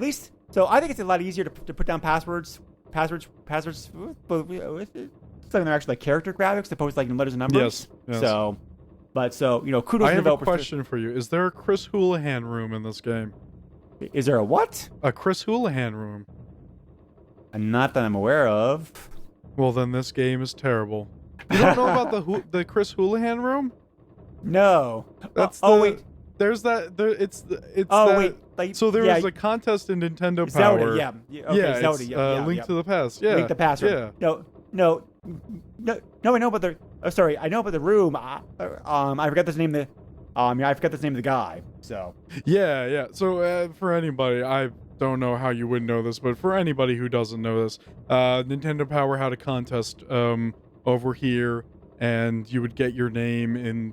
think it's a lot easier to put down passwords. Something they're actually like character graphics opposed to like letters and numbers. Yes. So, kudos to developers. I have a question for you. Is there a Chris Houlihan room in this game? Is there a what? A Chris Houlihan room. Not that I'm aware of. Well, then this game is terrible. You don't know about the Chris Houlihan room? No. That's wait. There's that. It's. Wait. Like, so there was a contest in Nintendo Power. Zelda, yeah. Zelda, Link to the Past. Yeah. Link the password. Yeah. No. I know about the. Sorry, I know about the room. I forgot the name of the. I forgot the name of the guy. So. Yeah. So for anybody, I don't know how you would know this, but for anybody who doesn't know this, Nintendo Power had a contest over here, and you would get your name in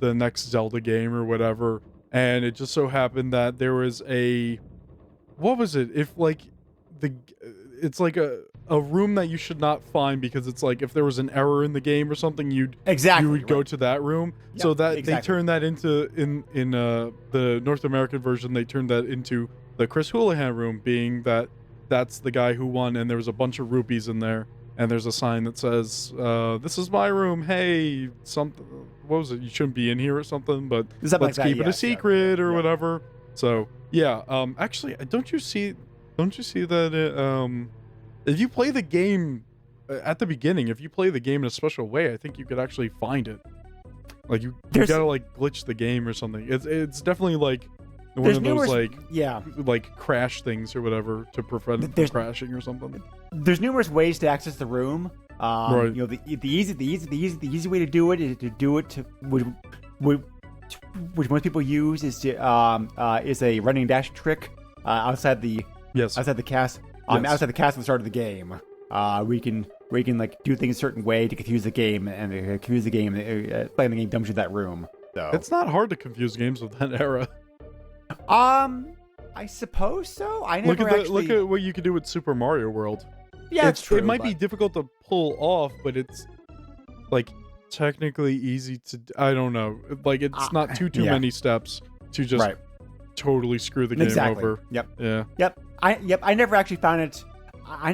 the next Zelda game or whatever. And it just so happened that there was what was it? It's like a room that you should not find because it's like if there was an error in the game or something, you would go to that room. Yep, so that they turned that into in the North American version, they turned that into the Chris Houlihan room, being that's the guy who won, and there was a bunch of rupees in there. And there's a sign that says, "This is my room. Hey, something. What was it? You shouldn't be in here or something. But let's keep it a secret or whatever." So yeah. Actually, don't you see that? If you play the game at the beginning, if you play the game in a special way, I think you could actually find it. Like you gotta like glitch the game or something. It's definitely like One of those numerous, yeah. like crash things or whatever to prevent it from crashing or something. There's numerous ways to access the room. Right. You know, the easy way to do it is to do it to which most people use is a running and dash trick outside the cast. Outside the cast at the start of the game. We can like do things a certain way to confuse the game and playing the game dumps you that room. So it's not hard to confuse games of that era. I suppose so. I never look at what you can do with Super Mario World. Yeah, it's true. It might be difficult to pull off, but it's like technically easy to. I don't know. Like it's not too many steps to just totally screw the game over. Yep. Yeah. Yep. I never actually found it. I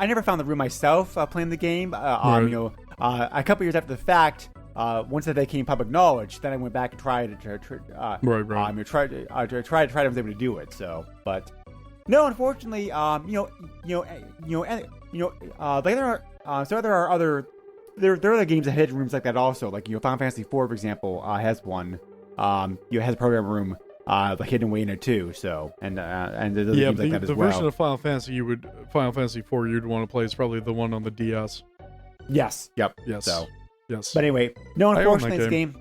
never found the room myself playing the game. You know, a couple years after the fact, once that became public knowledge, then I went back and tried to try to I was able to do it. So, but no, unfortunately, like there are other games that had rooms like that also. Like Final Fantasy IV, for example, has one. Has a program room. Like hidden away in it too. So and there's other games like that as well. The version of Final Fantasy IV you'd want to play is probably the one on the DS. Yes. Yep. Yes. So yes. But anyway, no, unfortunately, this game.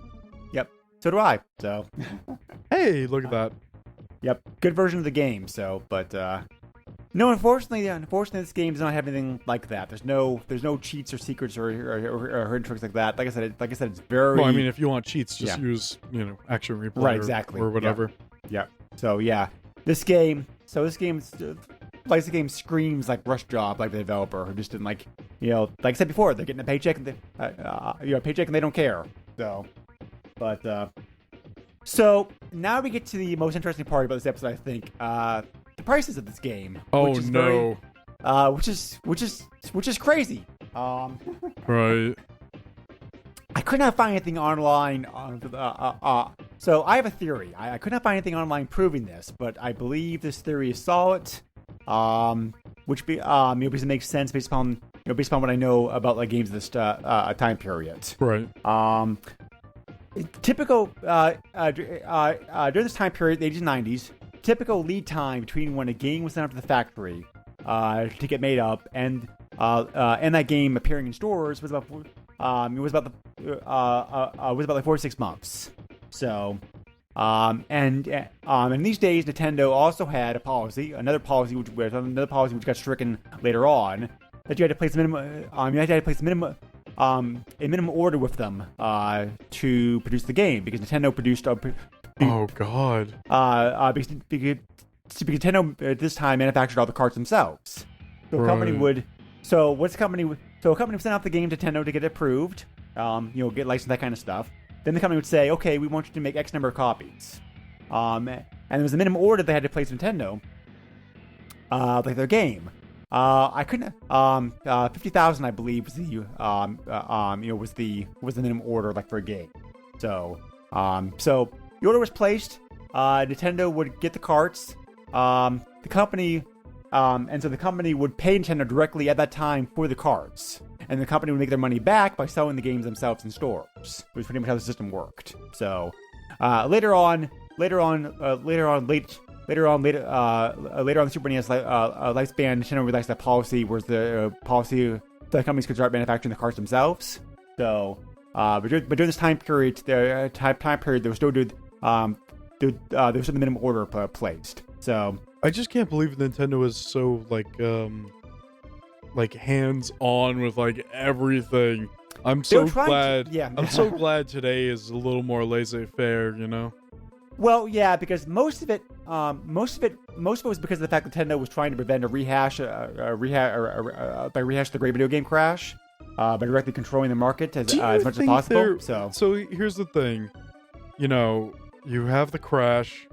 Yep. So do I. So. Hey, look at that. Yep. Good version of the game. So, but no, unfortunately, this game does not have anything like that. There's no cheats or secrets or hidden tricks like that. Like I said, it's very. Well, I mean, if you want cheats, just use Action Replay, right? Exactly. or whatever. Yep. So yeah, this game screams like rush job, like the developer who just didn't like like I said before, they're getting a paycheck and they don't care. So, but so now we get to the most interesting part about this episode, I think. The prices of this game. Which is crazy. Right. I could not find anything online. So I have a theory. I could not find anything online proving this, but I believe this theory is solid. Which makes sense based upon what I know about like games of this time period. Right. Typical during this time period, the 80s and 90s. Typical lead time between when a game was sent out to the factory to get made up and that game appearing in stores was about like 4 to 6 months. So and these days Nintendo also had another policy which got stricken later on, that you had to place a minimum order with them to produce the game, because Nintendo produced oh God! Because Nintendo at this time manufactured all the carts themselves. So a company would send out the game to Nintendo to get it approved, get licensed, that kind of stuff. Then the company would say, okay, we want you to make X number of copies. And there was a minimum order they had to place with Nintendo, like their game. I couldn't. 50,000, I believe, was the was the minimum order like for a game. So the order was placed. Nintendo would get the carts. The company would pay Nintendo directly at that time for the carts, and the company would make their money back by selling the games themselves in stores. It was pretty much how the system worked. So later on the Super NES lifespan, Nintendo realized that policy was the policy that companies could start manufacturing the carts themselves. So, but during this time period, there was still the minimum order placed. So I just can't believe Nintendo is so like hands on with like everything. I'm so glad. I'm so glad today is a little more laissez-faire. Well, yeah, because most of it was because of the fact that Nintendo was trying to prevent a rehash the great video game crash, by directly controlling the market as much as possible. So here's the thing, you have the crash,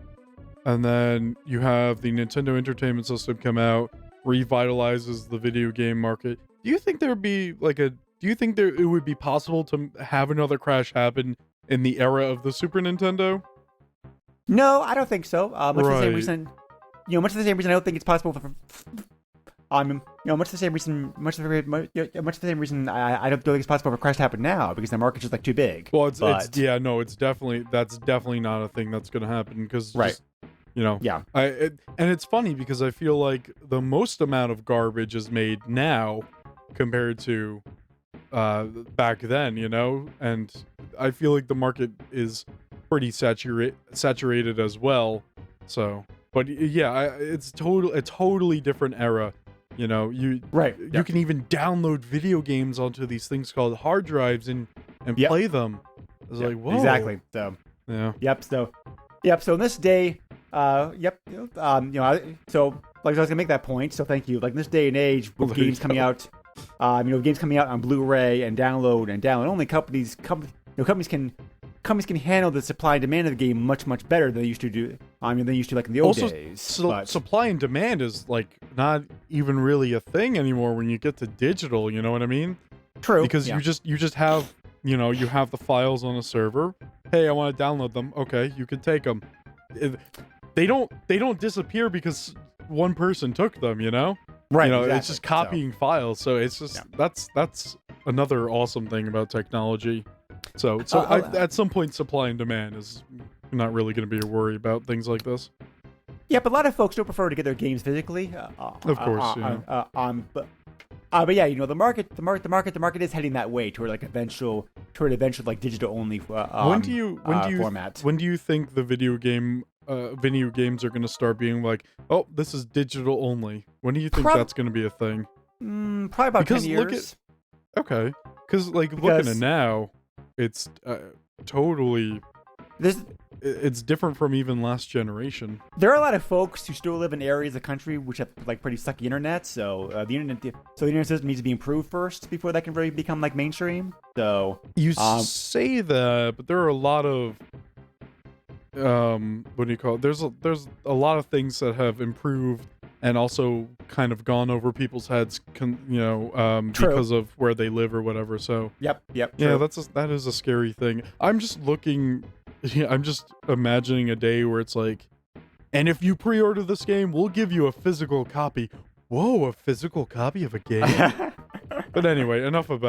and then you have the Nintendo Entertainment System come out, revitalizes the video game market. Do you think it would be possible to have another crash happen in the era of the Super Nintendo? No, I don't think so. Much the same reason I don't think it's possible for much the same reason I don't think it's possible for Crash to happen now, because the market's just like too big. Well, that's definitely not a thing that's going to happen, because You know, Yeah. and it's funny because I feel like the most amount of garbage is made now compared to back then, you know, and I feel like the market is pretty saturated as well. So, but yeah, it's a totally different era. You know, you can even download video games onto these things called hard drives and play them. It's like, whoa. Exactly. So. Yeah. Yep. So in this day, so like I was gonna make that point. So thank you. Like in this day and age, with games coming out, games coming out on Blu-ray and download only companies can handle the supply and demand of the game much better than they used to do. Like in the old days. Supply and demand is like not even really a thing anymore when you get to digital. You know what I mean? True. Because you just have you have the files on a server. Hey, I want to download them. Okay, you can take them. They don't disappear because one person took them. You know? Right. Exactly. It's just copying files. So it's just that's another awesome thing about technology. So at some point, supply and demand is not really going to be a worry about things like this. Yeah, but a lot of folks do prefer to get their games physically. Of course, yeah. But yeah, the market is heading that way toward eventual like digital only formats. When do you think the video games are going to start being like, oh, this is digital only? When do you think that's going to be a thing? Probably about 10 years. Okay, because looking at now, it's totally. It's different from even last generation. There are a lot of folks who still live in areas of the country which have pretty sucky internet. So the internet system needs to be improved first before that can really become mainstream. So you say that, but there are a lot of what do you call it? There's a lot of things that have improved and also kind of gone over people's heads, because of where they live or whatever. So yep. Yeah, that is a scary thing. I'm just imagining a day where it's like, and if you pre-order this game, we'll give you a physical copy. Whoa, a physical copy of a game? But anyway, enough of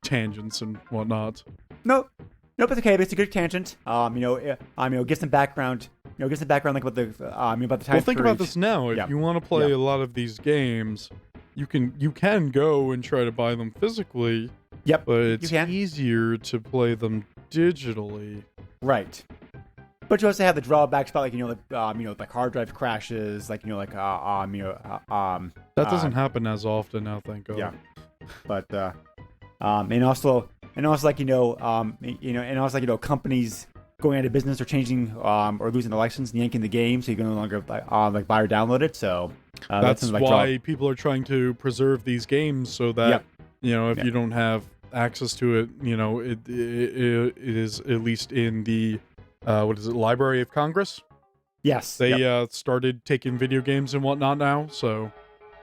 tangents and whatnot. Nope, it's okay. But it's a good tangent. Get some background. Get some background about the time. Well, think about this now. If you want to play a lot of these games, you can go and try to buy them physically. Yep, but it's easier to play them digitally. Right. But you also have the drawbacks about like hard drive crashes, that doesn't happen as often now, thank God. Yeah. But and also companies going out of business or changing or losing the license and yanking the game, so you can no longer buy or download it. So that's why people are trying to preserve these games so that if you don't have access to it, it is at least in the Library of Congress. Yes, they started taking video games and whatnot now. So,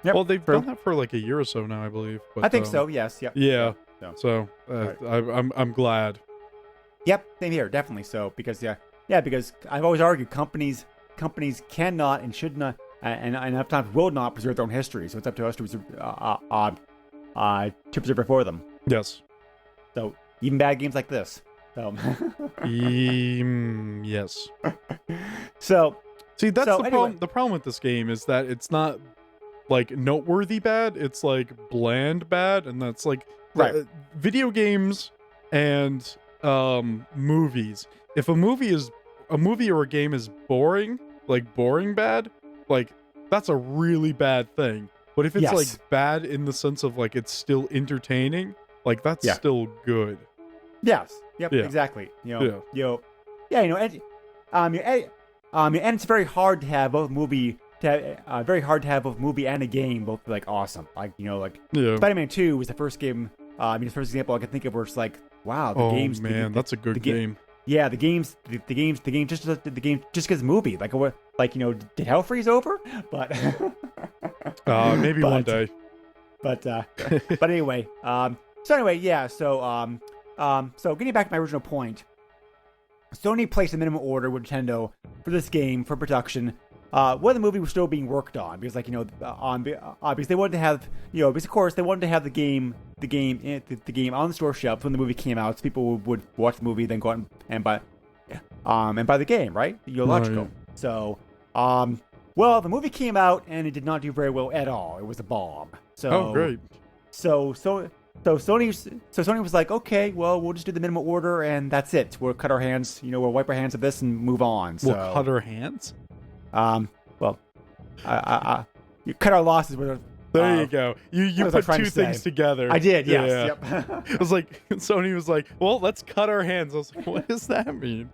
well, they've done that for like a year or so now, I believe. But, I think so. Yes. Yep. Yeah. So I'm glad. Yep. Same here. Definitely. So because because I've always argued companies cannot and should not and enough times will not preserve their own history. So it's up to us to preserve it for them. Yes. So even bad games like this. So. Yes. So. See, that's the problem. The problem with this game is that it's not noteworthy bad. It's bland bad, and that's video games and movies. If a movie or a game is boring bad, that's a really bad thing. But if it's bad in the sense of it's still entertaining, that's still good. Yes. Yep. Yeah. Exactly. And it's very hard to have both movie and a game both awesome. Spider-Man 2 was the first game. The first example I can think of where it's wow, the game's that's a good game. Yeah, the game just gets a movie. Did hell freeze over? But maybe one day. But anyway, so getting back to my original point, Sony placed a minimum order with Nintendo for this game for production. When the movie was still being worked on, because because they wanted to have because of course they wanted to have the game on the store shelf when the movie came out, so people would watch the movie, then go out and buy the game, right? Logical. So, well, the movie came out and it did not do very well at all. It was a bomb. So, Oh, great. So Sony was like, okay, well, we'll just do the minimum order and that's it. We'll cut our hands, we'll wipe our hands of this and move on. So, We'll cut our hands? Well, you cut our losses with. There you go. You what was I put trying two to say? things together. I did, yes. Yeah. Yep. It was like, Sony was like, well, let's cut our hands. I was like, what does that mean?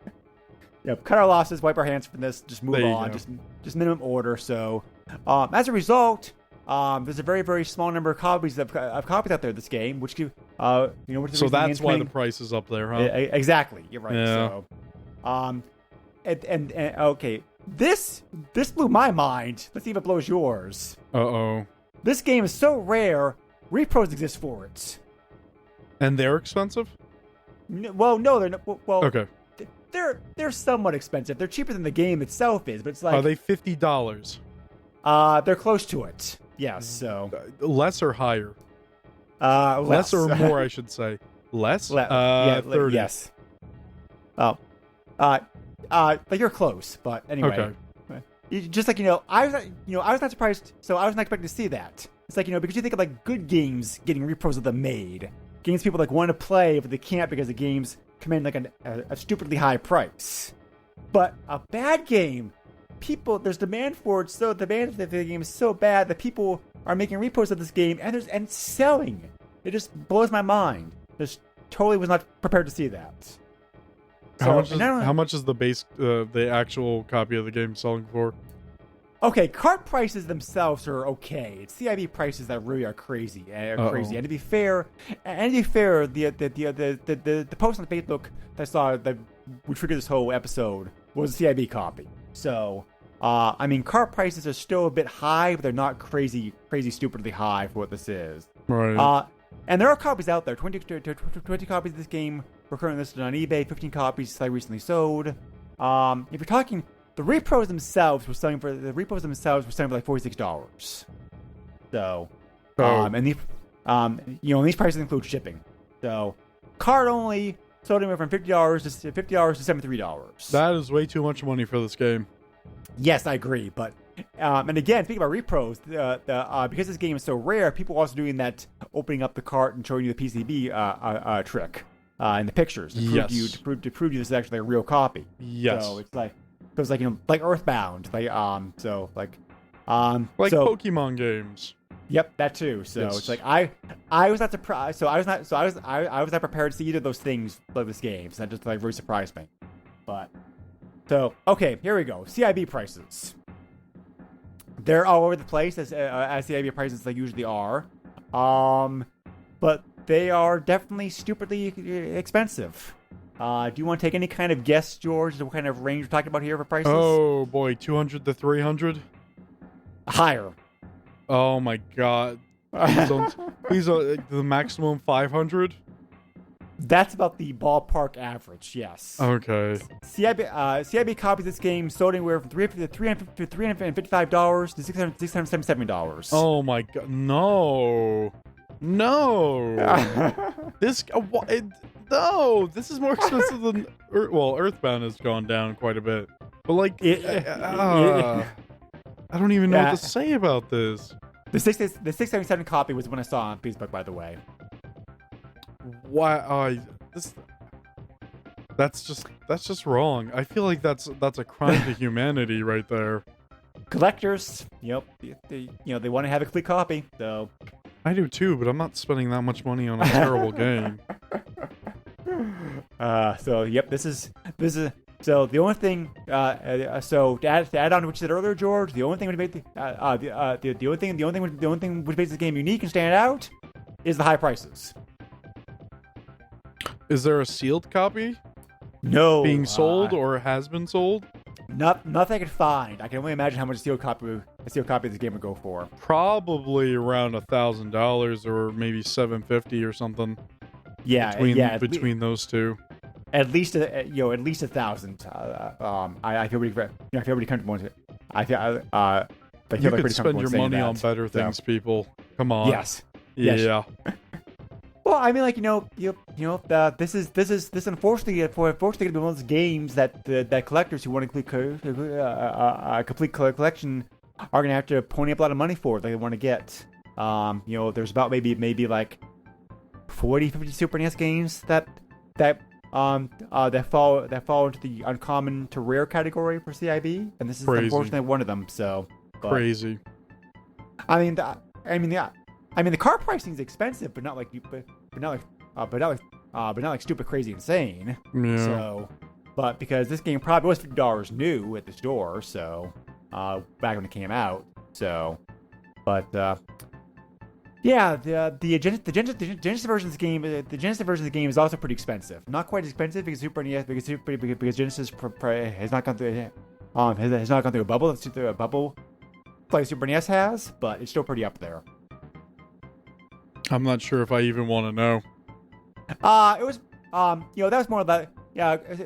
Yep. Cut our losses, wipe our hands from this, just move There you on, go. just minimum order. So, as a result, there's a very, very small number of copies of copies out there of this game, which give which is So the reason that's game's why the playing- price is up there, huh? Exactly. You're right. Yeah. So, and okay, this blew my mind. Let's see if it blows yours. Uh-oh. This game is so rare, repros exist for it. And they're expensive? Well, no, they're not. Well, Okay. they're somewhat expensive. They're cheaper than the game itself is, but it's like Are they $50? they're close to it. Yes. So Less or higher? less Less or more, I should say. Less? yeah, 30. yes. Oh, but you're close. But anyway, Okay. just like I was not surprised. So I was not expecting to see that. It's like because you think of like good games getting repros of them made, games people like want to play but they can't because the games command like a stupidly high price. But a bad game, there's demand for it. So the demand for the game is so bad that people are making repos of this game and selling it. It just blows my mind. Just totally was not prepared to see that. How much is the base, the actual copy of the game selling for? Okay, cart prices themselves are okay. It's CIB prices that really are crazy. Crazy. And to be fair, the post on Facebook that I saw that would trigger this whole episode was a CIB copy. So, I mean, cart prices are still a bit high, but they're not crazy stupidly high for what this is. Right. And there are copies out there. 20 copies of this game were currently listed on eBay. 15 copies I recently sold. If you're talking, the repos themselves were selling for like $46. So, and these prices include shipping. So, card only sold anywhere from $50 to $73. That is way too much money for this game. Yes, I agree. But and again, speaking about repros, because this game is so rare, people are also doing that opening up the cart and showing you the PCB trick in the pictures to prove you this is actually a real copy. Yes. So it's like like Earthbound, like Pokemon games. Yep, that too. So Yes. it's like I was not surprised. I was not prepared to see either of those things like this game. So that just like really surprised me. But so okay, here we go. CIB prices. They're all over the place as CIB prices they usually are. But they are definitely stupidly expensive. Do you want to take any kind of guess, George, what kind of range we're talking about here for prices? Oh boy, 200 to 300? Higher. Oh my god. Please don't, the maximum 500? That's about the ballpark average, yes. Okay. CIB copies of this game sold anywhere from $355 to $677. Oh my god. No. This this is more expensive than Earthbound has gone down quite a bit. But like I don't even know what to say about this. The 677 copy was when I saw on Facebook, by the way. Why? That's just wrong. I feel like that's a crime to humanity right there. Collectors, they want to have a complete copy. So I do too, but I'm not spending that much money on a terrible game. This is so the only thing. So to add on to what you said earlier, George, the only thing which made the only thing which makes this game unique and stand out is the high prices. Is there a sealed copy No being sold or has been sold? Nothing I can find. I can only imagine how much a sealed copy of this game would go for. Probably around $1,000 or maybe $750 or something. Yeah, between those two. At least $1,000. I feel pretty comfortable with it. You could spend your money on better things, people. Come on. Yes. Yeah. Well, I mean, like this unfortunately going to be one of those games that that collectors who want to complete collection are going to have to pony up a lot of money for. They want to get. There's about maybe like 40, 50 Super NES games that fall into the uncommon to rare category for CIB, and this is Crazy. Unfortunately one of them. So Crazy. I mean, the car pricing is expensive, but not like stupid, crazy, insane. Yeah. So, but because this game probably was $50 new at the store, so back when it came out. So, but yeah, the Genesis version of the game is also pretty expensive. Not quite as expensive because because Genesis has not gone through a bubble. It's through a bubble like Super NES has, but it's still pretty up there. I'm not sure if I even want to know. It was that was more like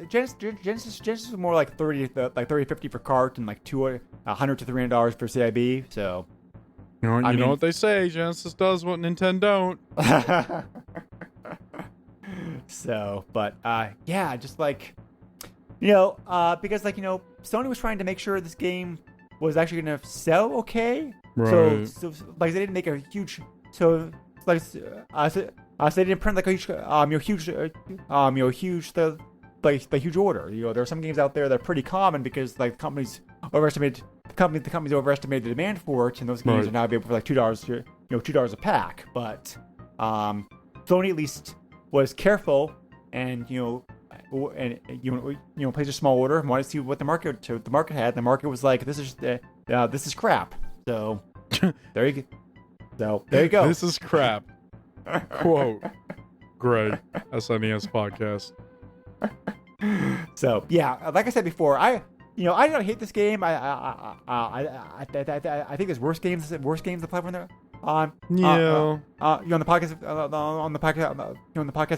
Genesis was more like 50 for cart and like $100 to $300 for CIB. So You know what they say, Genesis does what Nintendo don't. So, but yeah, just like because Sony was trying to make sure this game was actually going to sell okay. Right. So like they didn't make a huge so they didn't print like a huge huge order. There are some games out there that are pretty common because like companies overestimated the demand for it, and those games are now available for like $2 a pack. But Sony at least was careful and placed a small order and wanted to see what the market had. The market was like, this is crap. So there you go. This is crap. Quote Greg, SNES podcast. So yeah, like I said before, I don't hate this game. I think there's worse games to play when they're on. Yeah. On the podcast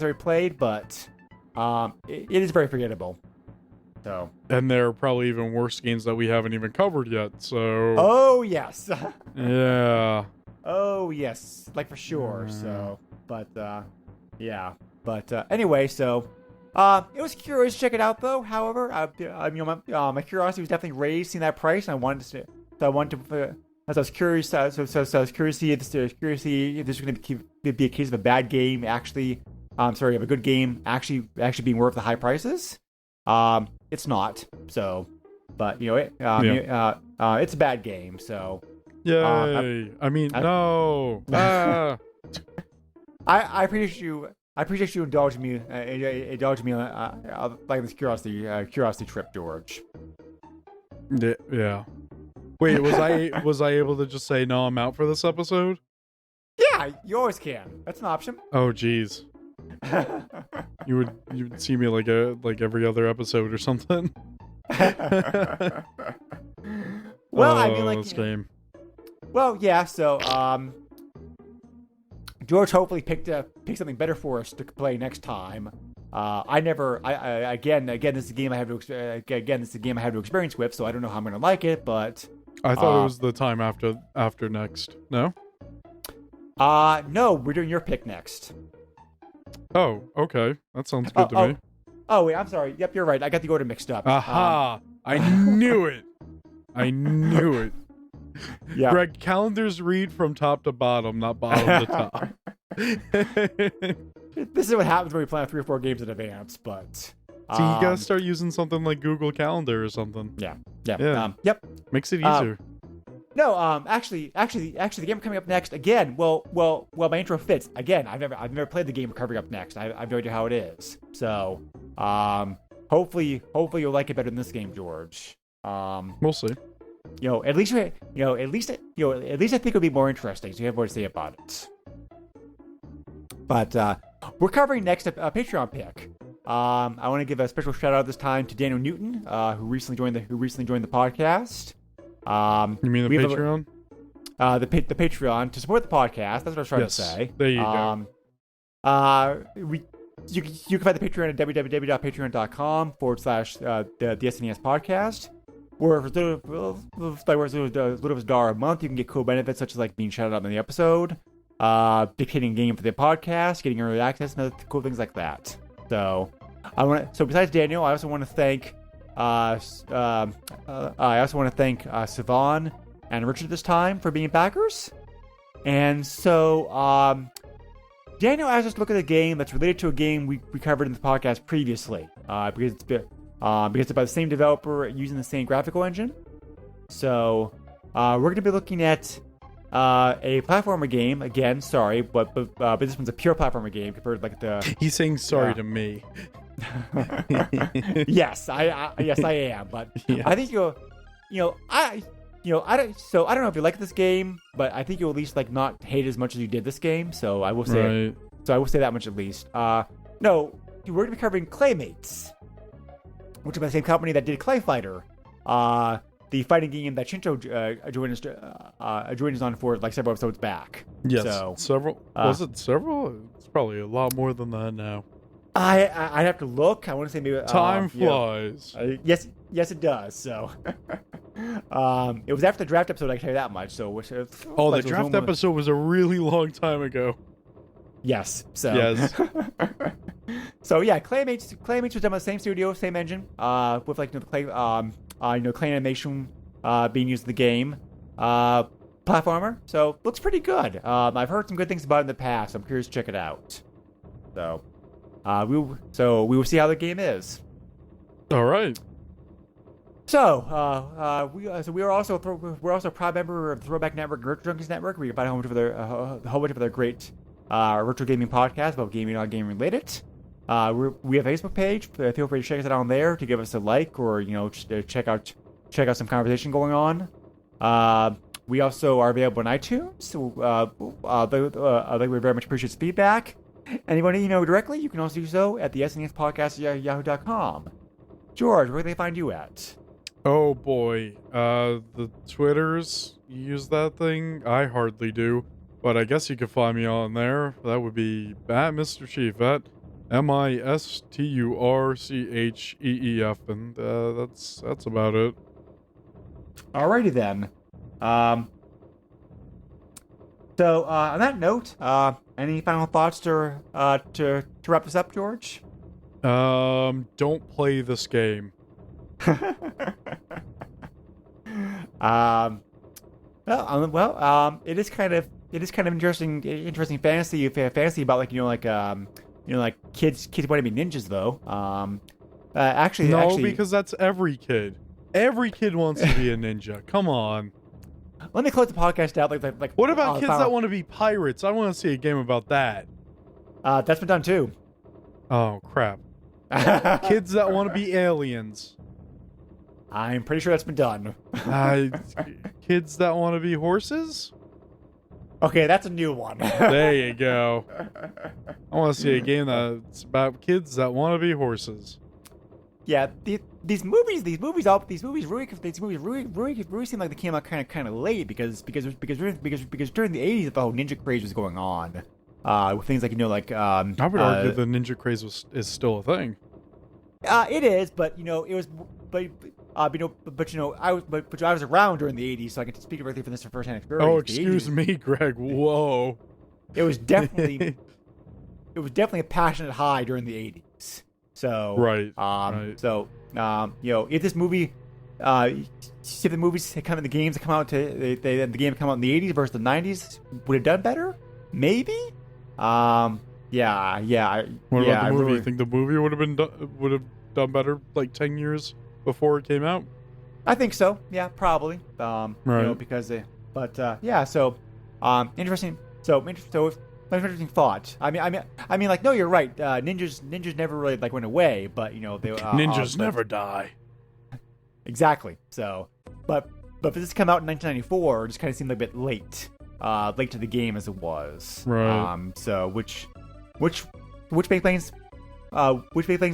I played, but it is very forgettable. So. And there are probably even worse games that we haven't even covered yet. So. Oh yes. Yeah. Oh yes, like for sure. So, but yeah, but anyway, so. It was curious to check it out, though. However, my curiosity was definitely raised seeing that price, and I wanted to. As I was curious, I was curious to see if this was going to be a case of a bad game actually. Of a good game actually being worth the high prices. It's not. So, but it's a bad game. So. Yay! No. I appreciate you. I appreciate you indulging me on like this curiosity trip, George. Yeah. Wait, was I able to just say no? I'm out for this episode. Yeah, you always can. That's an option. Oh, jeez. You would see me like every other episode or something. Well, this game. Well, yeah. So, George hopefully picked something better for us to play next time. Again, this is a game I have to experience with, so I don't know how I'm going to like it, but I thought it was the time after next. No? No, we're doing your pick next. Oh, okay. That sounds good to me. Oh, wait, I'm sorry. Yep, you're right. I got the order mixed up. Aha! I knew it. I knew it. Yeah. Greg, calendars read from top to bottom, not bottom to top. This is what happens when we plan 3 or 4 games in advance, but... See, you gotta start using something like Google Calendar or something. Yeah. Yep. Makes it easier. No, actually, the game coming up next, again, well, my intro fits. Again, I've never played the game coming up next. I have no idea how it is. So, hopefully you'll like it better than this game, George. We'll see. At least I think it'll be more interesting, so you have more to say about it. But we're covering next a Patreon pick. I want to give a special shout out this time to Daniel Newton, who recently joined the podcast. You mean the Patreon? The Patreon to support the podcast. That's what I was trying to say. There you go. You can find the Patreon at www.patreon.com/the SNES podcast. Where for a little $1 a month, you can get cool benefits such as like being shouted out in the episode. dictating a game for the podcast, getting early access, and other cool things like that. So besides Daniel, I also want to thank Sivan and Richard this time for being backers. And so Daniel asked us to look at a game that's related to a game we covered in the podcast previously, because it's by the same developer using the same graphical engine. So we're going to be looking at a platformer game again. Sorry, but this one's a pure platformer game compared to like the. He's saying sorry to me. Yes, I am. But Yes. I think I don't know if you like this game, but I think you'll at least like not hate it as much as you did this game. So I will say, that much at least. No, we're going to be covering Claymates, which is by the same company that did Clay Fighter, the fighting game that Shinto joined us on for like several episodes back. Yes, so, several. Was it several? It's probably a lot more than that now. I'd have to look. I want to say maybe Time flies. Yes, it does. So, it was after the draft episode. I can tell you that much. So, the draft episode was a really long time ago. Yes. So. Yes. So yeah, Claymates was done by the same studio, same engine, with like Clay animation being used in the game, platformer. So looks pretty good. I've heard some good things about it in the past. I'm curious to check it out. So. We will see how the game is. All right. So, we're also a proud member of the Throwback Network, Retro Junkies Network. We can find a whole bunch of their great retro gaming podcasts about gaming and non-gaming related. We have a Facebook page. Feel free to check us out on there to give us a like or just check out some conversation going on. We also are available on iTunes. So, we very much appreciate feedback. Anyone directly, you can also do so at the SNES podcast at yahoo.com. George, where do they find you at? Oh boy, the Twitters, you use that thing? I hardly do, but I guess you could find me on there. That would be at Mr. Chief, at MISTURCHEEF, and that's about it. Alrighty then. So on that note, any final thoughts to wrap this up, George? Don't play this game. It is kind of interesting fantasy about like kids want to be ninjas though. Actually, because that's every kid. Every kid wants to be a ninja. Come on. Let me close the podcast out. Like what about kids that want to be pirates? I want to see a game about that. That's been done too. Oh crap. Kids that want to be aliens. I'm pretty sure that's been done. Kids that want to be horses? Okay, that's a new one. There you go. I want to see a game that's about kids that want to be horses. Yeah, these movies really seem like they came out kind of late because during the 80s the whole ninja craze was going on. With things like I would argue the ninja craze is still a thing. It is, but I was around during the 80s, so I can speak directly from this first-hand experience. Oh, excuse me, Greg. Whoa. It was definitely a passionate high during the 80s. So right. So if this movie, if the movies had come in the games that come out the game come out in the 80s versus the 90s, would have done better? Maybe. Yeah. What about the movie? You think the movie would have done better like 10 years before it came out? I think so. Yeah, probably. Right. Because yeah. So, interesting. So interesting thought. I mean, like, no, you're right. Ninjas never really like went away, but they ninjas never die. Exactly. So, but for this to come out in 1994, it just kind of seemed a bit late to the game as it was. Right. So which may explain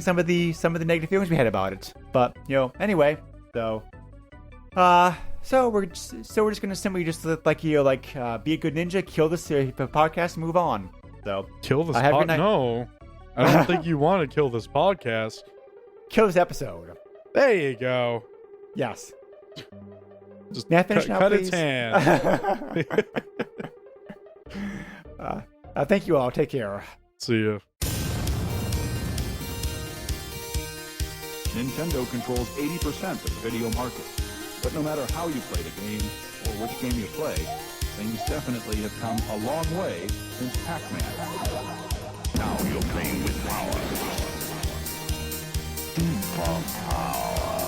some of the negative feelings we had about it. But anyway, so we're just gonna simply just be a good ninja, kill this podcast, and move on. So kill this podcast? No, I don't think you want to kill this podcast. Kill this episode. There you go. Yes. Just may I finish now, cut please? its hand. Thank you all. Take care. See ya. Nintendo controls 80% of the video market. But no matter how you play the game, or which game you play, things definitely have come a long way since Pac-Man. Now you're playing with power. Super power.